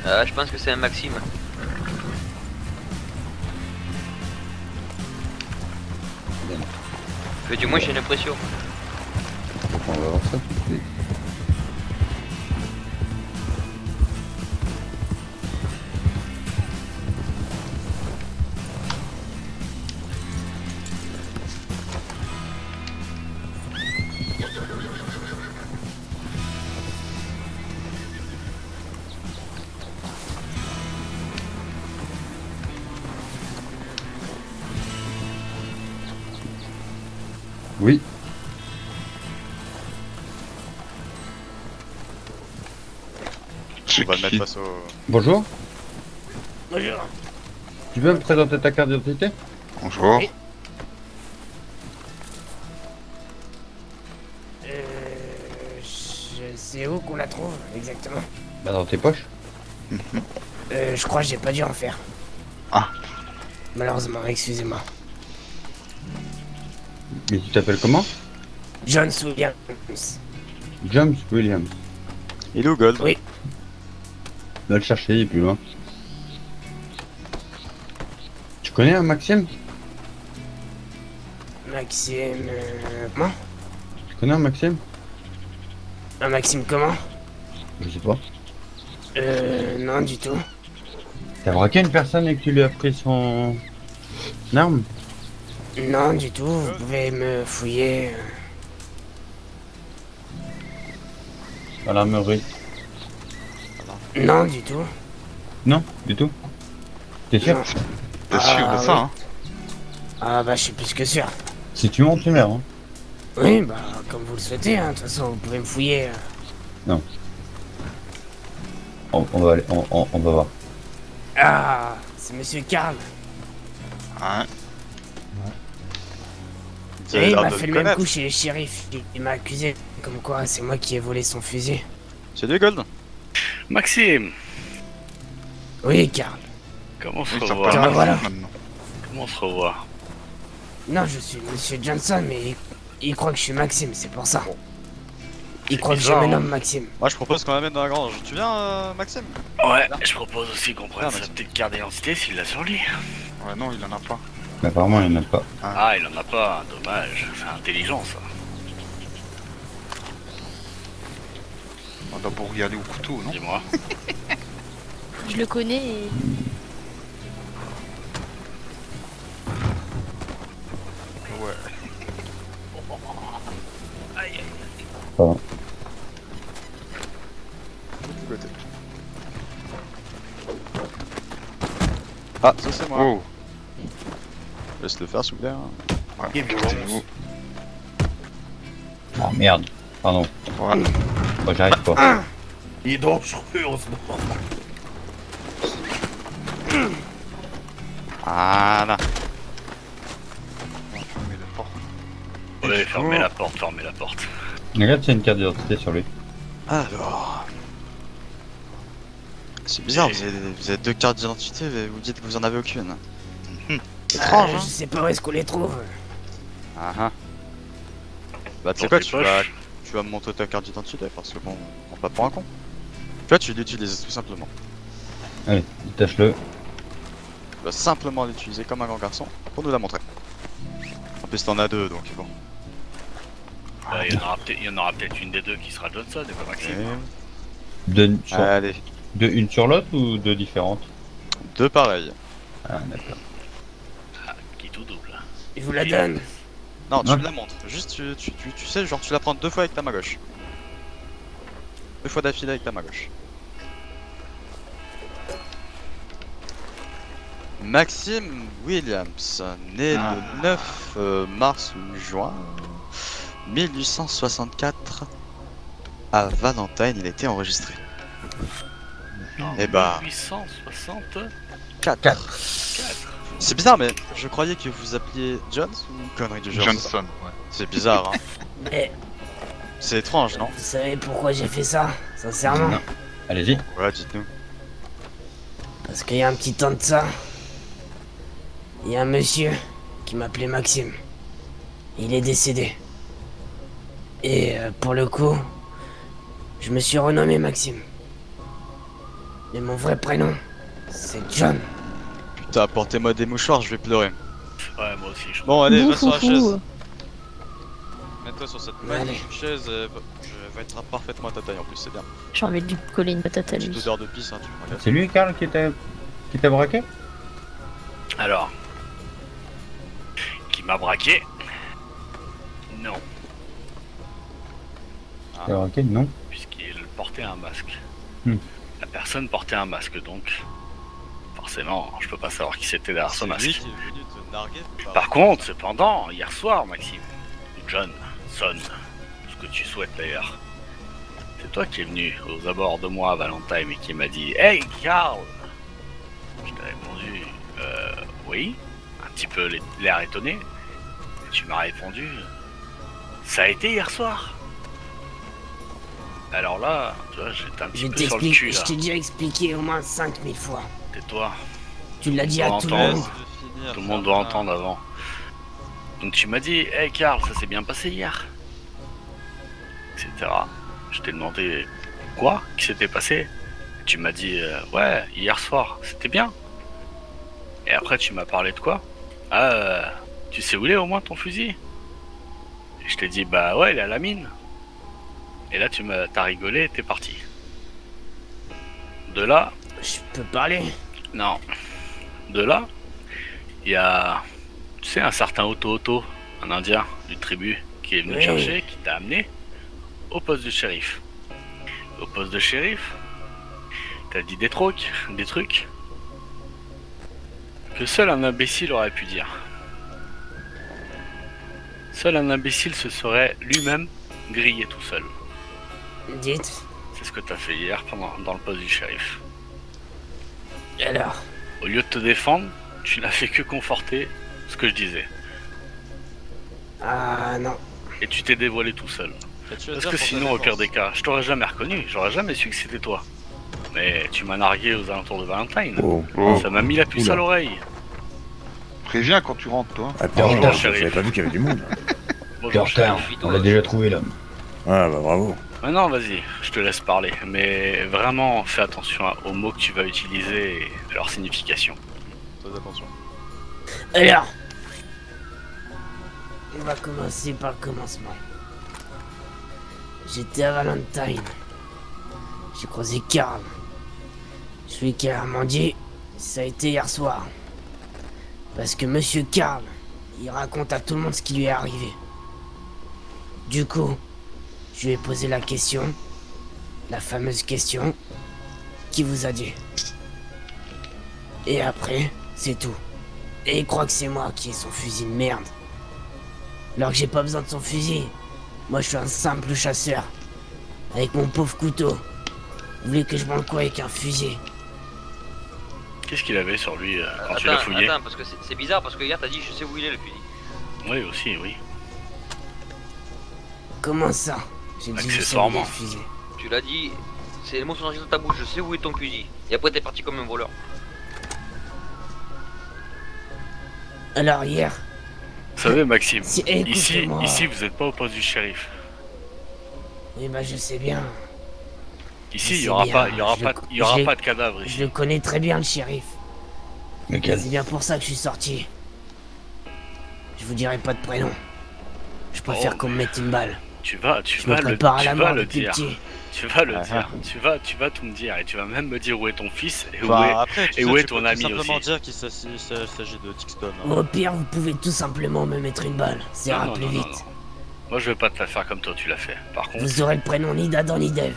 Je pense que c'est un Maxime. Bien. Mais du moins j'ai l'impression. On va voir ça tout de suite. Oui. On va le mettre face au... Bonjour. Bonjour. Tu veux me présenter ta carte d'identité? Bonjour. Oui. Je sais où qu'on la trouve, exactement. Bah dans tes poches. Je crois que j'ai pas dû en faire. Ah. Malheureusement, excusez-moi. Mais tu t'appelles comment? John Williams. James Williams. Il est où, Gold? Oui. Va le chercher, il est plus loin. Tu connais un Maxime? Maxime... comment? connais un Maxime? Un Maxime comment? Je sais pas. Non du tout. T'as braqué une personne et que tu lui as pris son arme? Non du tout, vous pouvez me fouiller. À l'armerie? Non du tout. Non, du tout. T'es sûr? Non. T'es sûr de ça, oui. hein? Ah bah je suis plus que sûr. Si tu montes, tu meurs, hein. Oui bah comme vous le souhaitez, hein. De toute façon vous pouvez me fouiller. Non. On va aller, on va voir. Ah, c'est Monsieur Karl. Ouais. Oui, il m'a fait le même coup chez les shérifs. Il m'a accusé comme quoi c'est moi qui ai volé son fusil. C'est lui, Gold? Maxime, Oui, Karl. comment on se Oui, ça revoit s'appelle voilà. Maxime maintenant. Comment on se revoit? Non, je suis Monsieur Johnson, mais il croit que je suis Maxime, c'est pour ça. Il croit que je bizarre, me hein. nomme Maxime. Moi, je propose qu'on l'amène dans la grange. Tu viens, Maxime? Ouais, je propose aussi qu'on prenne Ah, sa Maxime. petite carte d'identité s'il l'a sur lui. Ouais, non, il en a pas. Mais apparemment, il n'y en a pas. Ah, il en a pas, dommage. C'est intelligent ça. On va d'abord y aller au couteau, non? Dis-moi. Je le connais et... Ouais. Ça va. Côté. Ah, ça c'est moi. Oh. Laisse le faire, s'il vous plaît. hein. Ouais, Et violence. c'est nouveau. Oh merde. Pardon. Ouais. Moi, j'arrive pas. Il est dangereux en ce moment. Voilà. On va fermer la porte. Ouais, fermez la porte, fermez la porte. Regarde, c'est une carte d'identité sur lui. Alors. C'est bizarre, vous avez deux cartes d'identité et vous dites que vous en avez aucune. Étrange, Je hein? sais pas où est-ce qu'on les trouve. Ah ah. Bah, tu sais Dans quoi, tes poches. tu vas me montrer ta carte d'identité parce que bon, on va pas pour un con. Tu vois, tu l'utilises tout simplement. Allez, détache-le. Tu vas simplement l'utiliser comme un grand garçon pour nous la montrer. En plus, t'en as deux donc bon. Il y en aura peut-être une des deux qui sera Johnson et pas Maxime. Deux sur... Allez, Une sur l'autre ou deux différentes? deux pareilles. Ah, d'accord. Qui tout double. Je vous la donne. Non, tu Ouais. me la montres. Juste, tu sais, genre, tu la prends deux fois avec ta main gauche. Deux fois d'affilée avec ta main gauche. Maxime Williams, né le 9 mars ou juin 1864 à Valentine, il a été enregistré. Et bah, 864. 4. C'est bizarre, mais je croyais que vous appeliez Jones ou connerie du genre. Johnson, ouais. C'est bizarre, hein. Mais C'est étrange, non? vous savez pourquoi j'ai fait ça? Sincèrement. Non. Allez-y. Ouais, dites-nous. Parce qu'il y a un petit temps de ça, il y a un monsieur qui m'appelait Maxime. Il est décédé. Et pour le coup, je me suis renommé Maxime. Mais mon vrai prénom, c'est John. Putain, apportez-moi des mouchoirs, je vais pleurer. Ouais, moi aussi, je Bon, allez, va sur la Foufou. chaise. Mets-toi sur cette Allez. magnifique chaise, je vais être parfaitement à ta taille en plus, c'est bien. J'ai envie de lui coller une patate à Petite lui. odeur de pisse, hein, tu me regardes. C'est lui, Karl, qui t'a braqué? Alors. Qui m'a braqué? Non, T'as braqué? Non. puisqu'il portait un masque. Hmm. La personne portait un masque donc. Forcément, je peux pas savoir qui c'était derrière son C'est lui masque. qui est venu te narguer. Par contre, cependant, hier soir, Maxime, ou John, Son, ce que tu souhaites d'ailleurs, c'est toi qui es venu aux abords de moi à Valentine et qui m'a dit « Hey, Carl !» Je t'ai répondu « Oui », un petit peu l'air étonné. Et tu m'as répondu « Ça a été hier soir !» Alors là, tu vois, j'étais un Je petit peu sur le cul je là. t'ai déjà expliqué au moins 5000 fois. Tais-toi. Tu l'as dit à tout le entendre. monde. Tout le monde doit entendre avant. Donc tu m'as dit, hey Karl, ça s'est bien passé hier, etc. Je t'ai demandé quoi qui s'était passé. Tu m'as dit, ouais, hier soir, c'était bien. Et après tu m'as parlé de quoi? Ah, tu sais où il est au moins ton fusil? Je t'ai dit, bah ouais, elle est à la mine. Et là, t'as rigolé et t'es parti. De là... Je peux parler? Non. De là, il y a... Tu sais, un certain Oto, un indien du tribu, qui est venu te chercher, qui t'a amené au poste de shérif. Au poste de shérif, t'as dit des trucs que seul un imbécile aurait pu dire. Seul un imbécile se serait lui-même grillé tout seul. Dites. C'est ce que t'as fait hier dans le poste du shérif. Et alors? Au lieu de te défendre, tu n'as fait que conforter ce que je disais. Ah non. Et tu t'es dévoilé tout seul. Parce que sinon, au pire des cas, je t'aurais jamais reconnu, j'aurais jamais su que c'était toi. Mais tu m'as nargué aux alentours de Valentine. Ça m'a mis la puce à l'oreille. Préviens quand tu rentres, toi. Attends, j'avais pas vu qu'il y avait du monde. T'es en retard, on l'a déjà trouvé là. Ah bah bravo. Maintenant, vas-y, je te laisse parler. Mais vraiment, fais attention aux mots que tu vas utiliser et à leur signification. Fais attention. Alors, on va commencer par le commencement. J'étais à Valentine. J'ai croisé Karl. Je lui ai clairement dit, ça a été hier soir. Parce que Monsieur Karl, il raconte à tout le monde ce qui lui est arrivé. Du coup, je lui ai posé la question, la fameuse question, qui vous a dit? Et après, c'est tout. Et il croit que c'est moi qui ai son fusil de merde. Alors que j'ai pas besoin de son fusil. Moi je suis un simple chasseur. Avec mon pauvre couteau. Vous voulez que je mange quoi avec un fusil? Qu'est-ce qu'il avait sur lui quand tu l'as fouillé? Attends, parce que c'est bizarre, parce que hier t'as dit je sais où il est le fusil. Oui, aussi, oui. Comment ça? J'ai dit je sais où il est le fusil. Tu l'as dit, c'est l'émotion dans ta bouche, je sais où est ton fusil. Et après t'es parti comme un voleur. Alors hier... Vous savez Maxime, ici vous êtes pas au poste du shérif. Oui bah je sais bien. Ici il y aura pas de cadavre ici. Je le connais très bien le shérif. Lequel? C'est bien pour ça que je suis sorti. Je vous dirai pas de prénom. Je préfère qu'on me mette une balle. Tu vas le dire. Tu vas le dire. Tu vas tout me dire et tu vas même me dire où est ton fils et où est ton ami aussi. Tu peux simplement dire qu'il s'agit de Tixton. Au pire, vous pouvez tout simplement me mettre une balle. Ça ira plus vite. Non. Moi je vais pas te la faire comme toi tu l'as fait. Par contre... Vous aurez le prénom ni d'Adam ni d'Ève.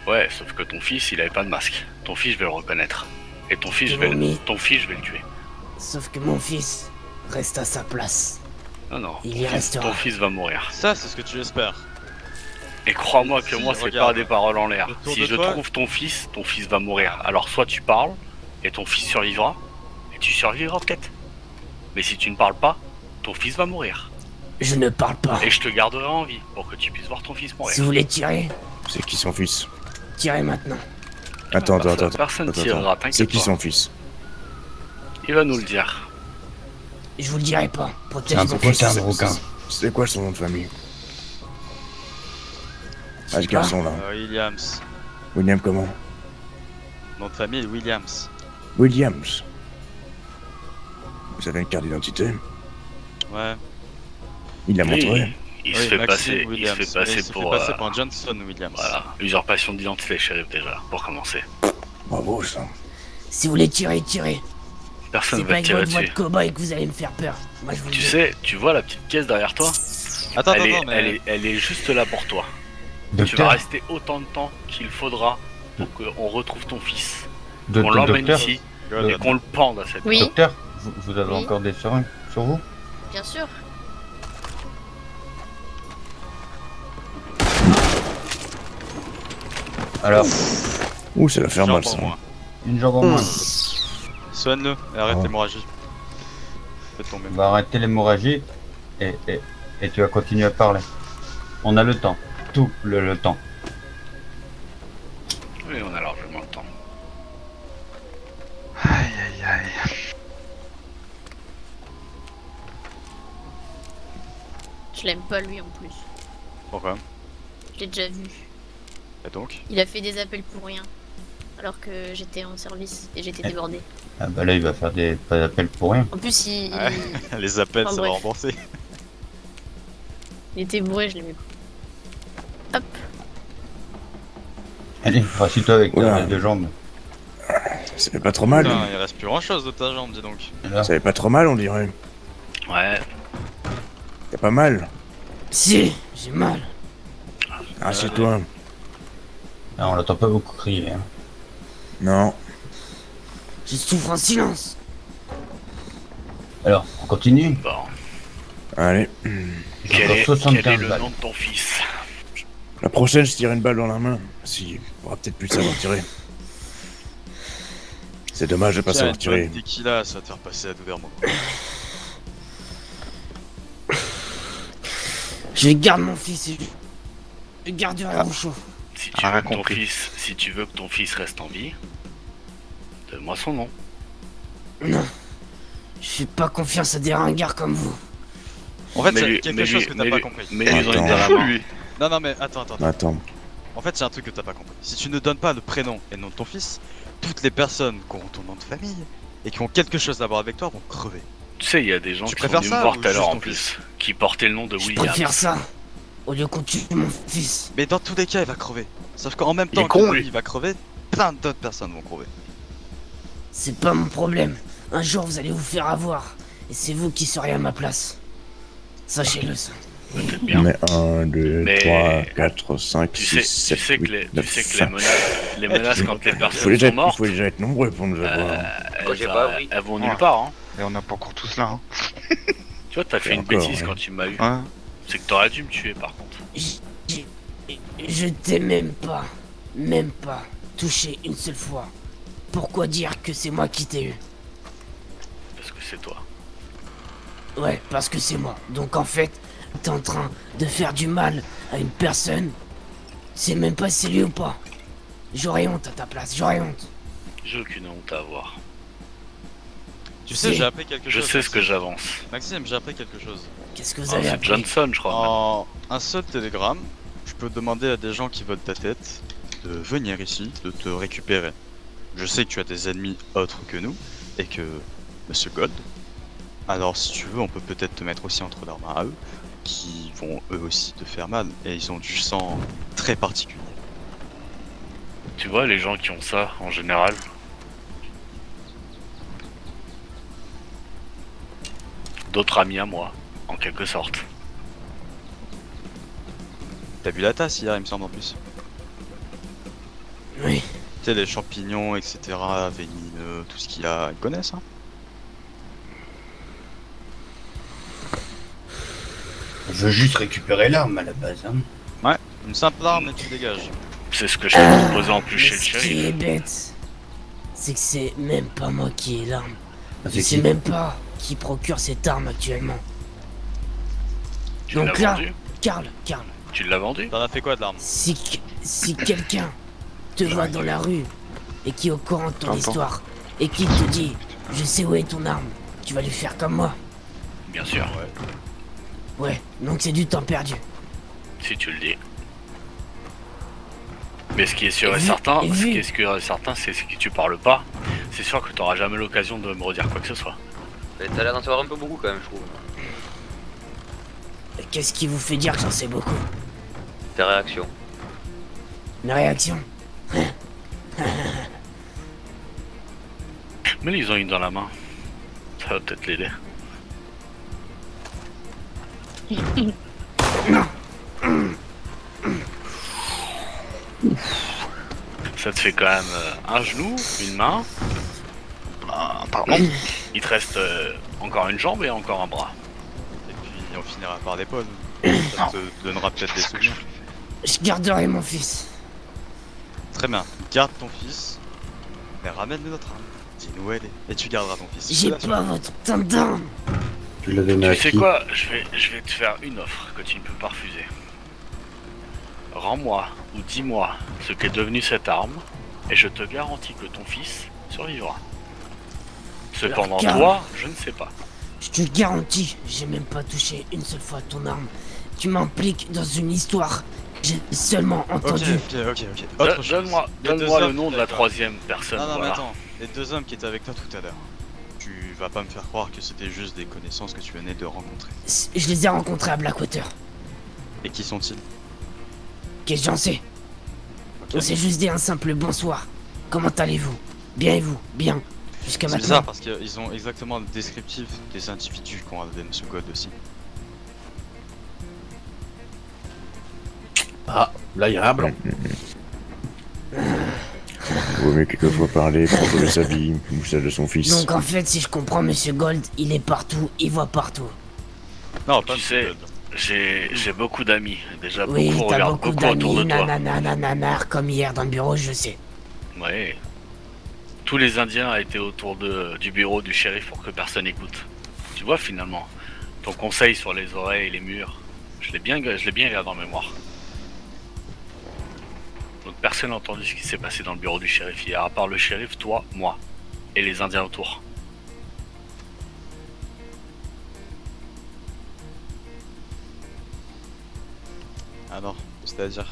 Ouais, sauf que ton fils il avait pas de masque. Ton fils je vais le reconnaître. Et ton fils je vais le tuer. Sauf que mon fils reste à sa place. Non. Il y restera. Ton fils va mourir. Ça c'est ce que tu espères. Et crois-moi que moi c'est pas des paroles en l'air. Si je trouve ton fils va mourir. Alors soit tu parles et ton fils survivra, et tu survivras peut-être. Mais si tu ne parles pas, ton fils va mourir. Je ne parle pas. Et je te garderai en vie pour que tu puisses voir ton fils mourir. Si vous voulez tirer, C'est qui son fils? tirez maintenant. Attends. Personne tirera, t'inquiète pas. C'est qui son fils? Il va nous le dire. Je vous le dirai pas. C'est un putain de rouquin. C'est quoi son nom de famille? Ah, ce garçon là. Williams. William comment? Nom de famille Williams. Williams. Vous avez une carte d'identité? Ouais. Il l'a montré. Il se fait passer pour un Johnson Williams. Voilà, usurpation d'identité, shérif déjà, pour commencer. Bravo ça. Si vous voulez tirer, tirez. Personne va tirer dessus. C'est pas avec votre voix de dessus. cow-boy que vous allez me faire peur. Moi je vous le dis. Tu sais, tu vois la petite pièce derrière toi? Elle est juste là pour toi. Tu vas rester autant de temps qu'il faudra pour qu'on retrouve ton fils. Qu'on l'emmène ici et qu'on le pende à cette Oui. Docteur, vous avez encore des seringues sur vous? Bien sûr. Alors, Ouh, ça va faire mal ça. une jambe en moins. Soigne-le et arrête l'hémorragie. Fais tomber. On va arrêter l'hémorragie et tu vas continuer à parler. On a le temps. Tout le temps. Oui, on a largement le temps. Aïe. Je l'aime pas lui en plus. Pourquoi? Je l'ai déjà vu. Et donc? Il a fait des appels pour rien. Alors que j'étais en service et j'étais débordé. Ah bah là, il va faire pas d'appels pour rien. En plus, il... Ouais, les appels, Enfin, ça va bref. rembourser. Il était bourré, je l'ai mis. Hop. Allez, rassis-toi avec Oula. tes deux jambes. Ça fait pas trop mal. Putain, il reste plus grand chose de ta jambe, dis donc. Ça fait pas trop mal, on dirait. Ouais. T'as pas mal. Si, j'ai mal. Assieds-toi. Ah, on l'entend pas beaucoup crier. Hein. Non. Je souffre en silence. Alors, on continue. Bon. Allez. Quel est, 75 quel est le balles. nom de ton fils? La prochaine, je tire une balle dans la main. Si, on aura peut-être plus de savoir tirer. C'est dommage de pas savoir tirer. Dès qu'il a, ça va te faire passer la douleur, moi. Je garde mon fils et je garderai mon chaud. Si tu veux que ton fils reste en vie, donne-moi son nom. Non. Je fais pas confiance à des ringards comme vous. En fait, Mais c'est lui- quelque mais chose lui- que t'as mais pas lui- compris. mais lui, ils ont Attends. une dans la main. Non, mais attends. Attends. En fait, c'est un truc que t'as pas compris. Si tu ne donnes pas le prénom et le nom de ton fils, toutes les personnes qui auront ton nom de famille et qui ont quelque chose à voir avec toi vont crever. Tu sais, il y a des gens Tu qui sont préfères venus me ça voir ou tout à l'heure juste en ton plus, fils qui portaient le nom de Je William. préfère ça au lieu qu'on tue mon fils. Mais dans tous les cas, il va crever. Sauf qu'en même Il est temps con, que lui. lui, il va crever, plein d'autres personnes vont crever. C'est pas mon problème. Un jour vous allez vous faire avoir. Et c'est vous qui serez à ma place. Sachez-le ça. Peut-être bien. Mais 1, 2, Mais 3, 4, 5, Tu 6, sais, 7, que 8, les, 9, tu sais que les menaces quand les Il personnes sont mortes, faut déjà être nombreux pour nous avoir. elles vont nulle part. Hein. Et on n'a pas encore tous là. Hein. Tu vois, t'as fait Et une encore, bêtise ouais. quand tu m'as eu. Ouais. C'est que t'aurais dû me tuer par contre. Je t'ai même pas touché une seule fois. Pourquoi dire que c'est moi qui t'ai eu? Parce que c'est toi. Ouais, parce que c'est moi. Donc en fait, t'es en train de faire du mal à une personne. C'est même pas si c'est lui ou pas. J'aurais honte à ta place, j'aurais honte. J'ai aucune honte à avoir. Tu sais, Si. j'ai appris quelque Je chose. sais ce que Maxime. j'avance. Maxime, j'ai appris quelque chose. Qu'est-ce que vous Oh, avez c'est appris? Johnson, je crois. En un seul télégramme, je peux demander à des gens qui veulent ta tête de venir ici, de te récupérer. Je sais que tu as des ennemis autres que nous, et que Monsieur God. Alors si tu veux, on peut peut-être te mettre aussi entre leurs mains à eux, qui vont eux aussi te faire mal, et ils ont du sang très particulier. Tu vois, les gens qui ont ça, en général, d'autres amis à moi, en quelque sorte. T'as bu la tasse hier, il me semble en plus. Oui. Tu sais, les champignons, etc., vénineux, tout ce qu'il y a, ils connaissent, hein. Je veux juste récupérer l'arme à la base. Hein. Ouais, une simple arme et tu dégages. C'est ce que je t'ai proposé en plus Mais chez le ce qui est shérif. bête, c'est que c'est même pas moi qui ai l'arme. Ah, Je c'est sais qui même pas qui procure cette arme actuellement. Tu l'as Donc là, vendu Karl, Tu l'as vendu T'en as fait quoi de l'arme? si quelqu'un te voit dans la rue et qui est au courant de ton Attends. histoire et qui te dit je sais où est ton arme, tu vas lui faire comme moi. Bien sûr, Ouais, donc c'est du temps perdu. si tu le dis. Mais ce qui est sûr Et et vu- certain, et ce vu- qui est sûr et certain, c'est que tu parles pas. C'est sûr que t'auras jamais l'occasion de me redire quoi que ce soit. Mais t'as l'air d'en savoir un peu beaucoup quand même, je trouve. Et qu'est-ce qui vous fait dire que j'en sais beaucoup? Tes réactions. Mes réactions? Mais ils ont une dans la main. Ça va peut-être l'aider. Ça te fait quand même un genou, une main. Pardon. Il te reste encore une jambe et encore un bras. Et puis on finira par l'épaule. Ça te donnera peut-être des souvenirs. Je garderai mon fils. Très bien, garde ton fils, mais ramène-le notre arme. Dis-nous où elle est, et tu garderas ton fils. J'ai pas votre tintin. Tu l'as donné à Tu sais qui? quoi, je vais te faire une offre que tu ne peux pas refuser. Rends-moi ou dis-moi ce qu'est devenu cette arme, et je te garantis que ton fils survivra. Cependant, Karl, toi, je ne sais pas. Je te garantis, j'ai même pas touché une seule fois ton arme. Tu m'impliques dans une histoire que j'ai seulement entendue. Ok. Autre chose. Donne-moi Les deux le hommes nom qui de la étaient- troisième personne. Non, mais voilà. attends, les deux hommes qui étaient avec toi tout à l'heure. Tu vas pas me faire croire que c'était juste des connaissances que tu venais de rencontrer. Je les ai rencontrés à Blackwater. Et qui sont-ils? Qu'est-ce que j'en sais? On s'est juste dit un simple bonsoir. Comment allez-vous? Bien et vous? Bien. Jusqu'à C'est maintenant. bizarre parce qu'ils ont exactement le descriptif des individus qu'ont avait Monsieur God aussi. Ah, là il y a un blanc. Vaut mieux quelquefois parler propos de sa vie ou celle de son fils. Donc en fait, si je comprends, Monsieur Gold, il est partout, il voit partout. Non, pas Tu sais, j'ai beaucoup d'amis. Déjà, Oui, beaucoup t'as regardent beaucoup beaucoup autour de d'amis, toi. nanana, comme hier dans le bureau, je sais. Ouais. Tous les Indiens étaient autour du bureau du shérif pour que personne écoute. Tu vois, finalement, ton conseil sur les oreilles et les murs, je l'ai bien gardé en mémoire. Donc personne n'a entendu ce qui s'est passé dans le bureau du shérif hier, à part le shérif, toi, moi, et les Indiens autour. Ah non, c'est-à-dire.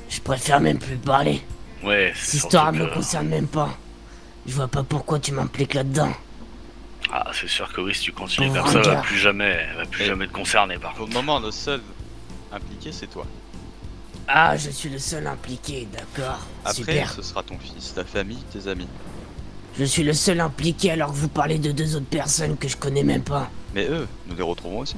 Je préfère même plus parler. Ouais, Cette c'est histoire surtout me que- concerne même pas. Je vois pas pourquoi tu m'impliques là-dedans. Ah, c'est sûr que oui, si tu continues Pauvre comme ça, gars. va plus jamais te concerner par Pour contre. le moment, le seul impliqué, c'est toi. Ah, je suis le seul impliqué, d'accord. Après, Super. ce sera ton fils, ta famille, tes amis. Je suis le seul impliqué alors que vous parlez de deux autres personnes que je connais même pas. Mais eux, nous les retrouvons aussi.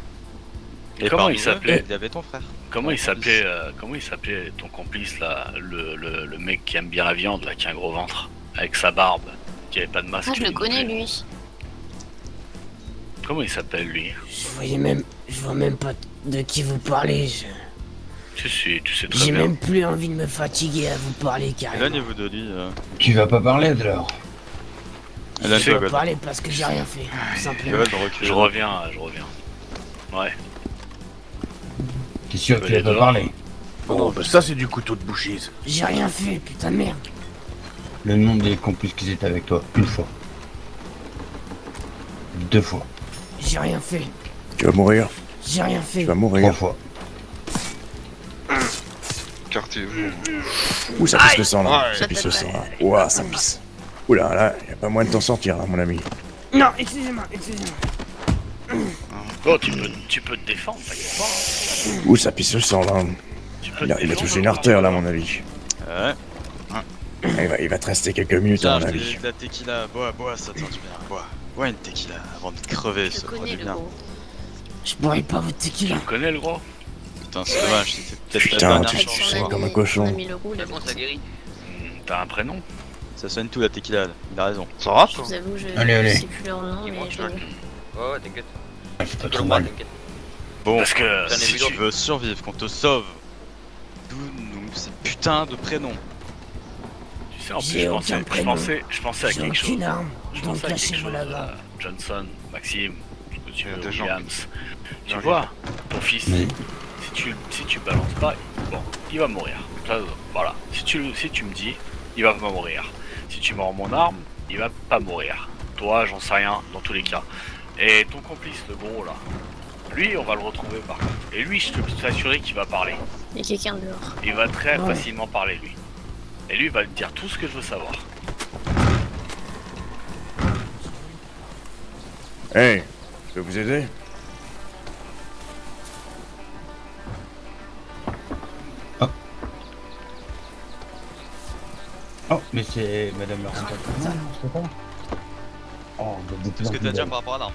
Et comment parmi il eux, s'appelait Il y avait ton frère. Comment il s'appelait ton complice là, le mec qui aime bien la viande là, qui a un gros ventre, avec sa barbe, qui avait pas de masque. Ah, je le s'il vous connais plaît. lui. Comment il s'appelle lui? Je vois même pas de qui vous parlez. Tu sais très J'ai bien. même plus envie de me fatiguer à vous parler carrément. Éloignez-vous de lui. Tu vas pas parler de alors. Je vais parler parce que j'ai rien fait, tout simplement. Je reviens. Ouais. T'es sûr que tu vas pas dehors. parler? Oh, bah ça c'est du couteau de boucher. Ça. J'ai rien fait, putain de merde. Le nom des complices qui étaient avec toi, une fois. 2 fois. J'ai rien fait. Tu vas mourir. J'ai rien fait. Tu vas mourir. 3 fois. Quartier. Ouh, ça pisse le sang là. Ouais. Ça pisse le sang là. Ouah, ça pisse. Oula, là, y a pas moyen de t'en sortir là, mon ami. Non, excusez-moi. Oh, tu peux te défendre, t'inquiète pas. Hein. Ouh, ça pisse le sang là. Tu peux Il a te défendre, touché une artère là, à mon avis. Ouais. Il va te rester quelques minutes Tiens, à mon je t'ai avis. de la tequila. Bois, ça te fait du bien. Bois une tequila avant de crever, ça fera du bien. Je boirai pas votre tequila. Tu connais le gros? Putain, c'est dommage, c'était peut-être Putain, la dernière tu chance. sens comme un cochon. Comment ça guérit? T'as un prénom? Ça sonne tout la tequila, il a raison. Ça va Je vous avoue, je Allez. sais plus leur nom, mais je... Ouais, t'inquiète. C'est pas trop mal. T'inquiète. Bon, Parce que J'en ai si vu tu d'autres. veux survivre, qu'on te sauve, d'où ces putains de prénoms. tu sais, en plus, J'ai aucun je prénom. pensais à J'ai quelque chose. aucune arme, Je donc pensais à quelque lâchez-vous chose. là-bas. Johnson, Maxime, ce que tu Il y a veux, des gens. Williams. Tu J'arrive. vois, ton fils, Oui. si tu balances pas, bon, il va mourir. Ça, voilà. Si tu me dis, il va pas mourir. Si tu mords mon arme, il va pas mourir. Toi, j'en sais rien, dans tous les cas. Et ton complice, le gros là, lui, on va le retrouver par contre. Et lui, je peux t'assurer qu'il va parler. Il y a quelqu'un dehors. Il va très Ouais. facilement parler, lui. Et lui, il va te dire tout ce que je veux savoir. Hey, je peux vous aider? Oh, mais c'est madame la rentable. Non, c'est pas. Oh, Qu'est-ce que t'as à dire par rapport à l'arme?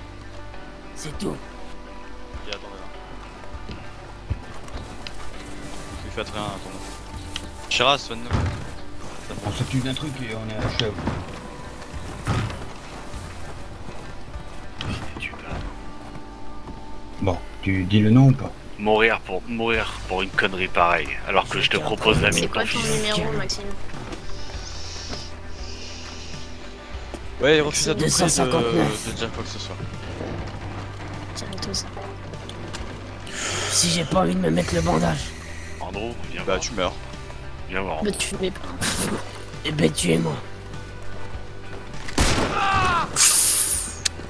C'est tout. Ok, attendez là. Lui faites rien, attendez. Shiraz, soigne-nous. On s'occupe d'un truc et on est à la chèvre. Bon, tu dis le nom ou pas? Mourir pour une connerie pareille, alors que je te propose la vie C'est de quoi ton ton fils. numéro, Maxime? Ouais, il refuse à tout prix 259. de dire quoi que ce soit. J'arrête tout ça. Si j'ai pas envie de me mettre le bandage, Andrew, viens Bah, voir. tu meurs. Viens voir. Bah, tu fais pas. eh ben tuez-moi.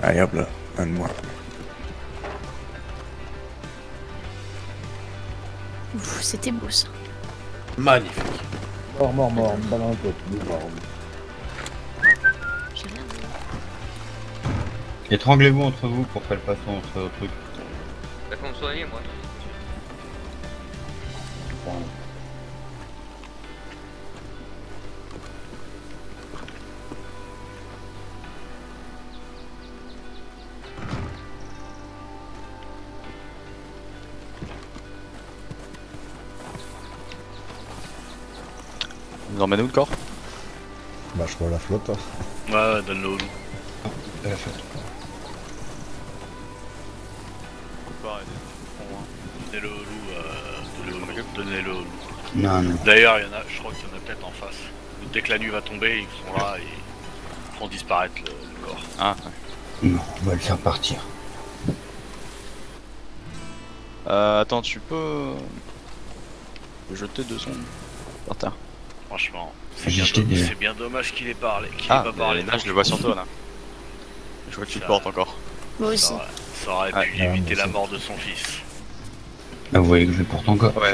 Allez hop là, un de moi. Ouf, c'était beau ça. Magnifique. Mort, balle dans la tête, mort. J'ai rien dit. Étranglez-vous entre vous pour qu'elle passe entre trucs. Bah, faut me soigner, moi. Vous emmènez où le corps? Bah, je crois la flotte. Hein. Ouais, donne-le au loup. De la flotte. Donnez-le au loup, donnez-le au loup. Non, non. D'ailleurs, je crois qu'il y en a peut-être en face. Dès que la nuit va tomber, ils sont là et ils font disparaître le corps. Ah, Non, on va le faire partir. attends, tu peux jeter 2 secondes par terre. Franchement, J'ai jeté déjà. c'est bien dommage qu'il ait parlé. Ah, pas parlé. là je le vois sur toi là. Je vois que tu le portes encore. Moi aussi. Ça aurait pu éviter la mort de son fils. Ah, vous voyez que je le porte encore? Ouais.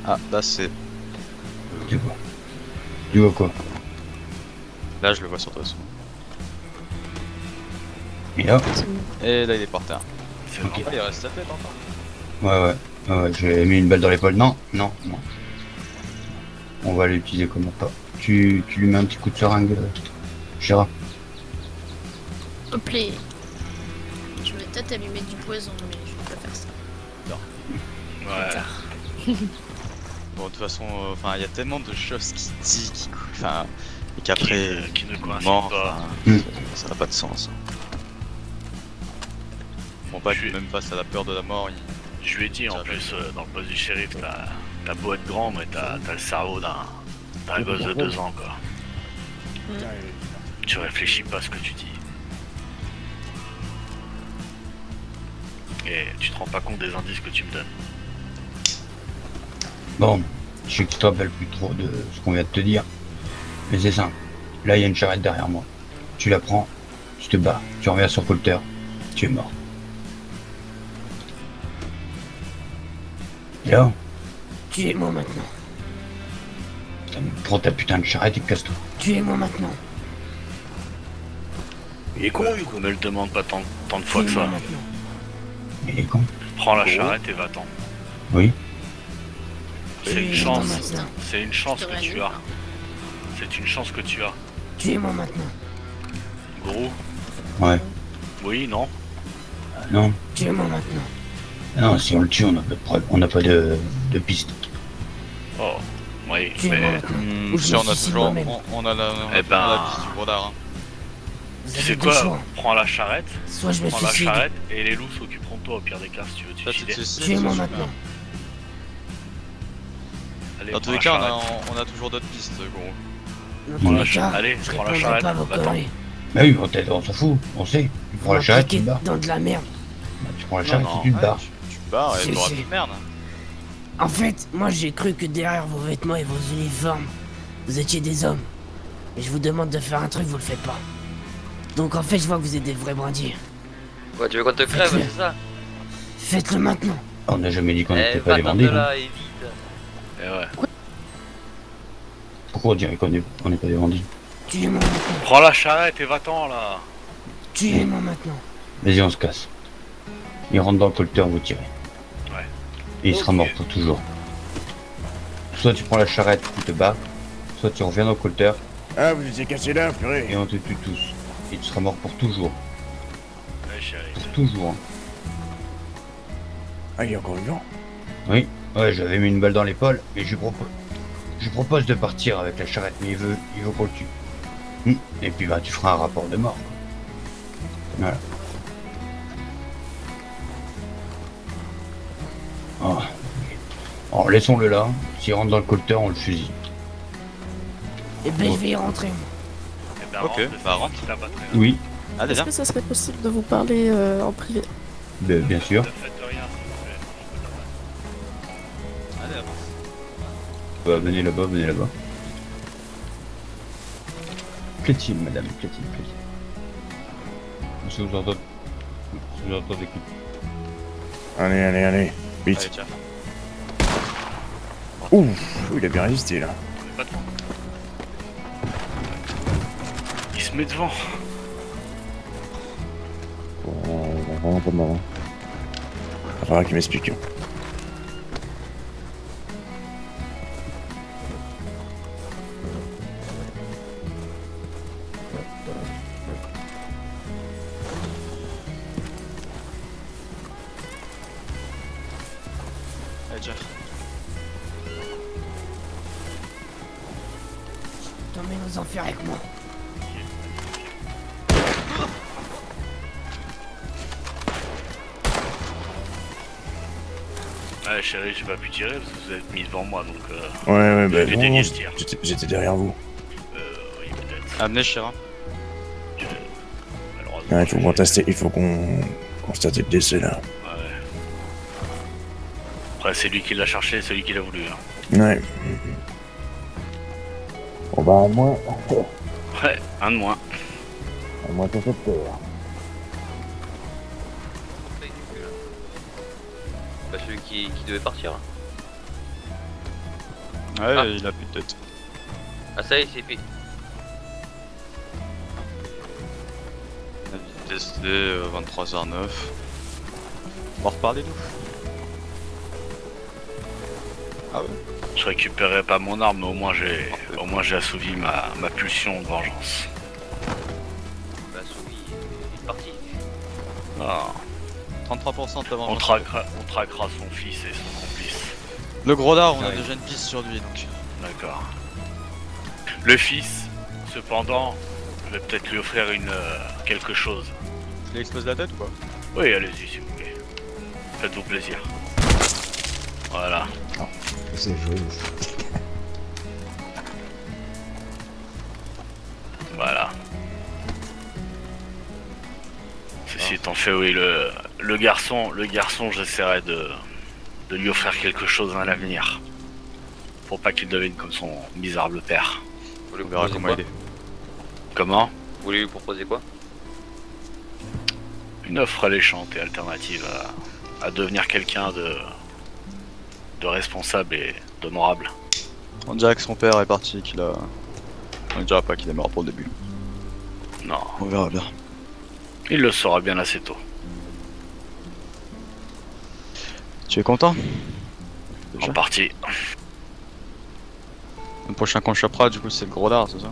Ah, là c'est... Tu vois. Tu vois quoi? Là je le vois sur toi. Et là? Et là il est par terre. Ok. Ah, il reste sa tête encore. Ouais, j'ai mis une balle dans l'épaule. Non. On va l'utiliser comme pas. Tu lui mets un petit coup de seringue, Chéra. Hop là. Je vais peut-être à lui mettre du poison, mais je vais pas faire ça. Ouais. Bon, de toute façon, enfin, il y a tellement de choses qui disent, enfin, et qu'après, qui ne coïncident mort, pas. ça n'a pas de sens. Bon, pas que même face à la peur de la mort, Je lui ai dit en plus, dans le poste du shérif, t'as beau être grand, mais t'as le cerveau d'un gosse de 2 ans, quoi. Tu réfléchis pas à ce que tu dis. Et tu te rends pas compte des indices que tu me donnes. Bon, je sais que tu te rappelles plus trop de ce qu'on vient de te dire. Mais c'est simple. Là, il y a une charrette derrière moi. Tu la prends, tu te bats, tu reviens sur Coulter, tu es mort. Et là, Tuez-moi maintenant. prends ta putain de charrette et casse-toi. Tuez-moi maintenant. Il est con, lui. Me le demande pas tant de fois que ça. Il est con. Prends la charrette et va-t'en. Oui. C'est une Tuez-moi chance. maintenant. C'est une chance que tu as. C'est une chance que tu as. Tuez-moi maintenant. Gros. Ouais. Oui, non. Non. Tuez-moi maintenant. Non, si on le tue, on n'a pas de preuve. On n'a pas de piste. Oh, oui, Tuez-moi mais... maintenant. si on a toujours, moi-même. on a la Eh ben... la piste du brodard. Hein. Vous Tu avez sais deux quoi, choix. prends la charrette, Soit je me prends la suicide. charrette et les loups s'occuperont de toi au pire des cas si tu veux te Ça, suicider. Tuez-moi maintenant. Allez, Dans tous prends les la cas, charrette. on a toujours d'autres pistes, gros. Dans Prends tous la les cas, allez, je prends la répondrai charrette, pas à vos va-t'en. conneries. Bah oui, on s'en fout, on sait. Tu prends la charrette, tu te bats. Dans de la merde. Bah, tu prends la charrette non. et tu te bats. Tu te barres et Si, t'auras si. plus de merde. En fait, moi j'ai cru que derrière vos vêtements et vos uniformes, vous étiez des hommes. Et je vous demande de faire un truc, vous le faites pas. Donc en fait, je vois que vous êtes des vrais bandits. Ouais, tu veux qu'on te crève, Faites-le. c'est ça? Faites-le maintenant. On n'a jamais dit qu'on Eh, n'était pas des va-t'en bandits. de hein. là et vite. Et ouais. Pourquoi on dirait qu'on n'est pas des bandits? Tuez-moi maintenant. Prends la charrette et va-t'en là. Tuez-moi maintenant. Vas-y, on se casse. Il rentre dans le colter, vous tirez. Ouais. Et il sera Ok. mort pour toujours. Soit tu prends la charrette, tu te bats, soit tu reviens dans le colter Ah, vous étiez caché là, purée. et on te tue tous. Et tu seras mort pour toujours. Ouais, chérie. Pour toujours. Hein. Ah, il est encore vivant. Oui, ouais, j'avais mis une balle dans l'épaule, mais je lui propose de partir avec la charrette, mais il veut qu'on le tue. Et puis bah tu feras un rapport de mort. Voilà. Oh. Alors laissons-le là, s'il rentre dans le colter, on le fusille. Eh ben, je vais y rentrer. moi. Eh ben, Ok, rentre, bah rentre. t'as pas très bien. Oui, Ah, déjà? Est-ce que ça serait possible de vous parler en privé? bien sûr. Ne faites rien, s'il vous plaît. Allez, avance. Bah, venez là-bas. Plaît-il, madame, plaît-il. Si vous entendez... écoute. Allez, vite. Allez, tiens. Ouf, il a bien résisté là. Pas de temps. Il se met devant. il a vraiment pas de marrant. Il va falloir qu'il m'explique. Allez, Jeff. T'emmènes aux enfers avec moi. Ouais, chérie, j'ai pas pu tirer parce que vous êtes mis devant moi donc. Ouais, bah j'ai non, dévié ce tir. j'étais derrière vous. Oui, peut-être. Amenez Shira. Ouais, il faut qu'on constate le décès là. Ouais. Après, c'est lui qui l'a cherché, c'est lui qui l'a voulu. Hein. Ouais. Bon bah, à moins. Ouais, un de moins. À moins que ça te peur. Bah celui qui devait partir. Ouais, Ah. il a plus de tête. Ah ça y est, c'est fait. La vitesse D, 23h09. On va reparler nous. Ah ouais. Je récupérerai pas mon arme, mais au moins j'ai assouvi ma pulsion de vengeance. Bah Soubi, il est parti. Ah. 33% de ta vengeance. On traquera son fils et son complice. Le gros lard, on a Ouais. déjà une piste sur lui donc. D'accord. Le fils, cependant, je vais peut-être lui offrir quelque chose. Tu lui exploses la tête ou quoi? Oui, allez-y si vous voulez. Faites-vous plaisir. Voilà. C'est joli. Voilà. Ceci étant fait, oui, le garçon, j'essaierai de lui offrir quelque chose à l'avenir. Pour pas qu'il devienne comme son misérable père. Vous lui On verra proposez comment quoi? il est. Comment? Vous voulez lui proposer quoi? Une offre alléchante et alternative à devenir quelqu'un de responsable et d'honorable. On dirait que son père est parti, qu'il a. On ne dira pas qu'il est mort pour le début. Non. On verra bien. Il le saura bien assez tôt. Tu es content? En partie. Le prochain qu'on chopera, du coup, c'est le gros lard, c'est ça?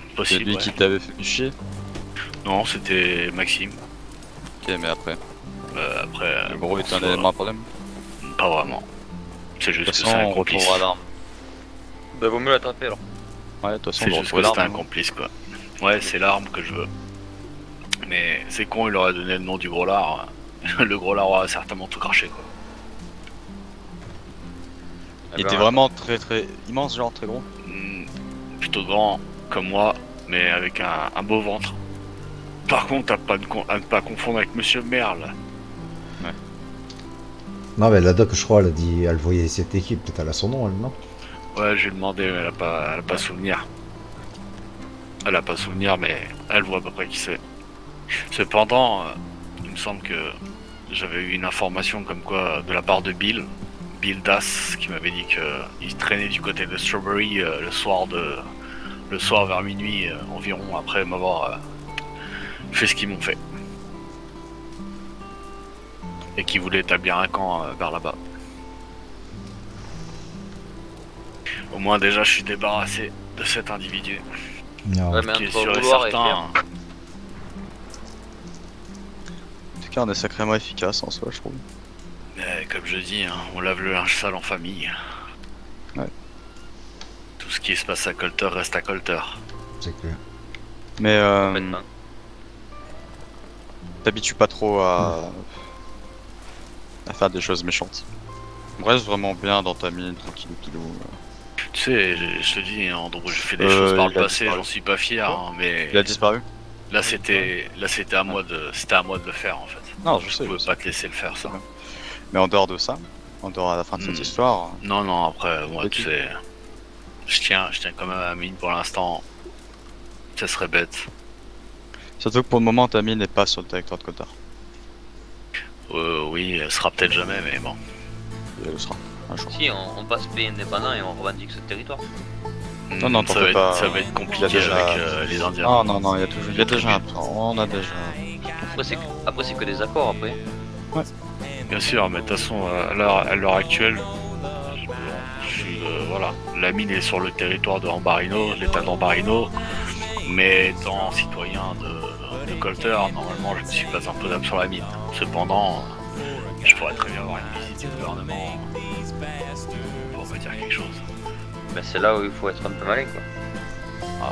C'est Possible. lui Ouais. qui t'avait fait du chier? Non, c'était Maxime. Ok, mais après. Le gros est un élément à problème? Pas vraiment. C'est De juste toute que façon, c'est un on complice. retrouvera l'arme. Bah vaut mieux l'attraper alors. Ouais, de toute façon, C'est on juste que retrouve c'est un l'arme. complice quoi. Ouais, c'est l'arme que je veux. Mais c'est con, il aurait donné le nom du gros lard. Le gros lard aura certainement tout craché quoi. Il était vraiment très immense, genre très gros. Plutôt grand comme moi, mais avec un beau ventre. Par contre, à ne pas confondre avec Monsieur Merle. Non, mais la doc, je crois, elle a dit, elle voyait cette équipe, peut-être elle a son nom, elle, non? Ouais, j'ai demandé, mais elle a pas souvenir. Elle a pas souvenir, mais elle voit à peu près qui c'est. Cependant, il me semble que j'avais eu une information comme quoi de la part de Bill Das, qui m'avait dit qu'il traînait du côté de Strawberry le soir vers minuit environ après m'avoir fait ce qu'ils m'ont fait. Et qui voulait établir un camp vers là-bas. Au moins déjà je suis débarrassé de cet individu. Non. Ouais, mais Qui est entre sûr et vouloir et certain. faire. En tout cas, on est sacrément efficace en soi, je trouve. Mais comme je dis, hein, on lave le linge sale en famille. Ouais. Tout ce qui se passe à Colter reste à Colter. C'est clair. Mais t'habitues pas trop à faire des choses méchantes. On reste vraiment bien dans ta mine, tranquillou pilou. Tu sais, je te dis, hein, Andrew, j'ai fait des choses par le il a passé, disparu. j'en suis pas fier, hein, mais Il a disparu? là c'était à moi de le faire en fait. Non, je sais. Je pouvais pas te laisser le faire ça. Mais en dehors de ça, en dehors à la fin de cette histoire. Non, après, moi, tu sais, je tiens quand même à la mine pour l'instant. Ça serait bête. Surtout que pour le moment, ta mine n'est pas sur le territoire de Kotar. Oui, elle sera peut-être jamais, mais bon. Et elle le sera, un jour. Si, on passe pays indépendant et on revendique ce territoire. Non, ça t'en va fais être, pas. ça va être Il y compliqué a déjà- avec les Indiens. Non, il y a déjà un plan. On a déjà. Après, c'est que des accords après. Bien sûr, mais de toute façon, à l'heure actuelle, voilà, la mine est sur le territoire de Ambarino, l'état d'Ambarino, mais étant citoyen de Colter, normalement, je ne suis pas imposable sur la mine. Cependant, je pourrais très bien avoir une visite du gouvernement pour me dire quelque chose. Ben, c'est là où il faut être un peu malin, quoi. Ah,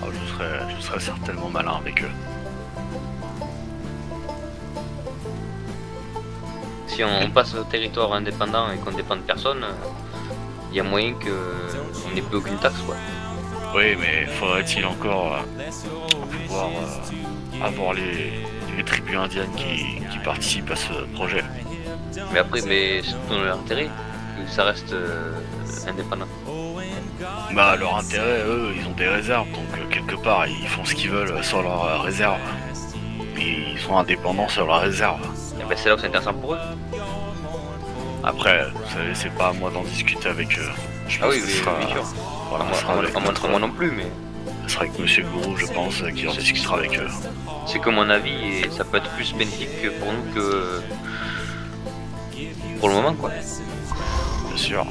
je serais certainement malin avec eux. Si on passe au territoire indépendant et qu'on dépend de personne, il y a moyen qu'on n'ait plus aucune taxe, quoi. Oui, mais faudrait-il encore pouvoir avoir les tribus indiennes qui participent à ce projet? Mais après, c'est tout dans leur intérêt que ça reste indépendant. Bah, leur intérêt, eux, ils ont des réserves, donc quelque part, ils font ce qu'ils veulent sur leurs réserves. Ils sont indépendants sur leurs réserves. Et ben, c'est là où c'est intéressant pour eux. Après, vous savez, c'est pas à moi d'en discuter avec eux. Je pense Ah oui, que bien ce sera, sûr. voilà, À moi non plus, mais... Ce sera avec Monsieur Gourou, je pense, qui en discutera avec eux. C'est que mon avis, et ça peut être plus bénéfique pour nous que... pour le moment, quoi. Bien sûr.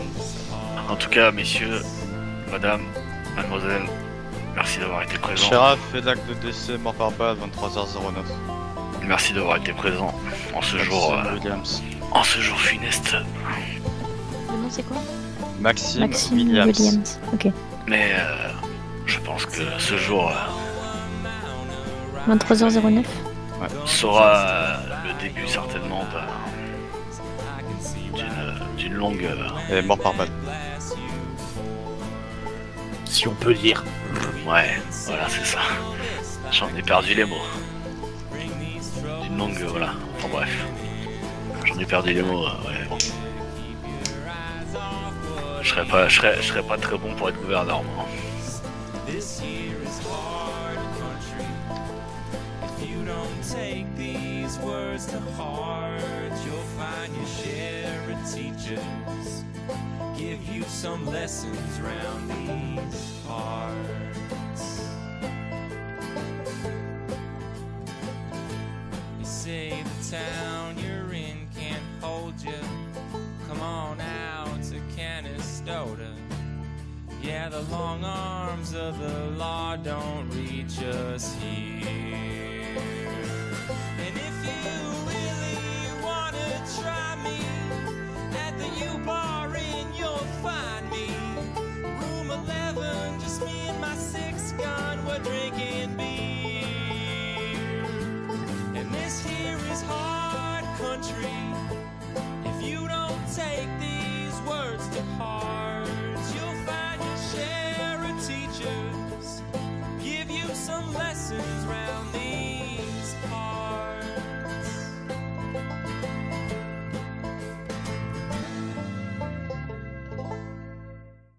En tout cas, messieurs, madame, mademoiselle, merci d'avoir été présents. Sheriff fait l'acte de décès mort par balle 23h09. Merci d'avoir été présent en ce jour... Williams. En ce jour funeste. Le nom c'est quoi? Maxime Williams. Ok. Mais je pense que ce jour 23h09. sera le début certainement d'une longue... Elle est morte par balle. Si on peut dire. Ouais, voilà, c'est ça. J'en ai perdu les mots. D'une longue... voilà. Enfin bref. J'en ai perdu les mots, ouais, bon. Je serais pas très bon pour être gouverneur, moi. Take these words to heart, you'll find your share of teachers give you some lessons round these parts. You say the town you're in can't hold you. Come on out to Canastota. Yeah, the long arms of the law don't reach us here.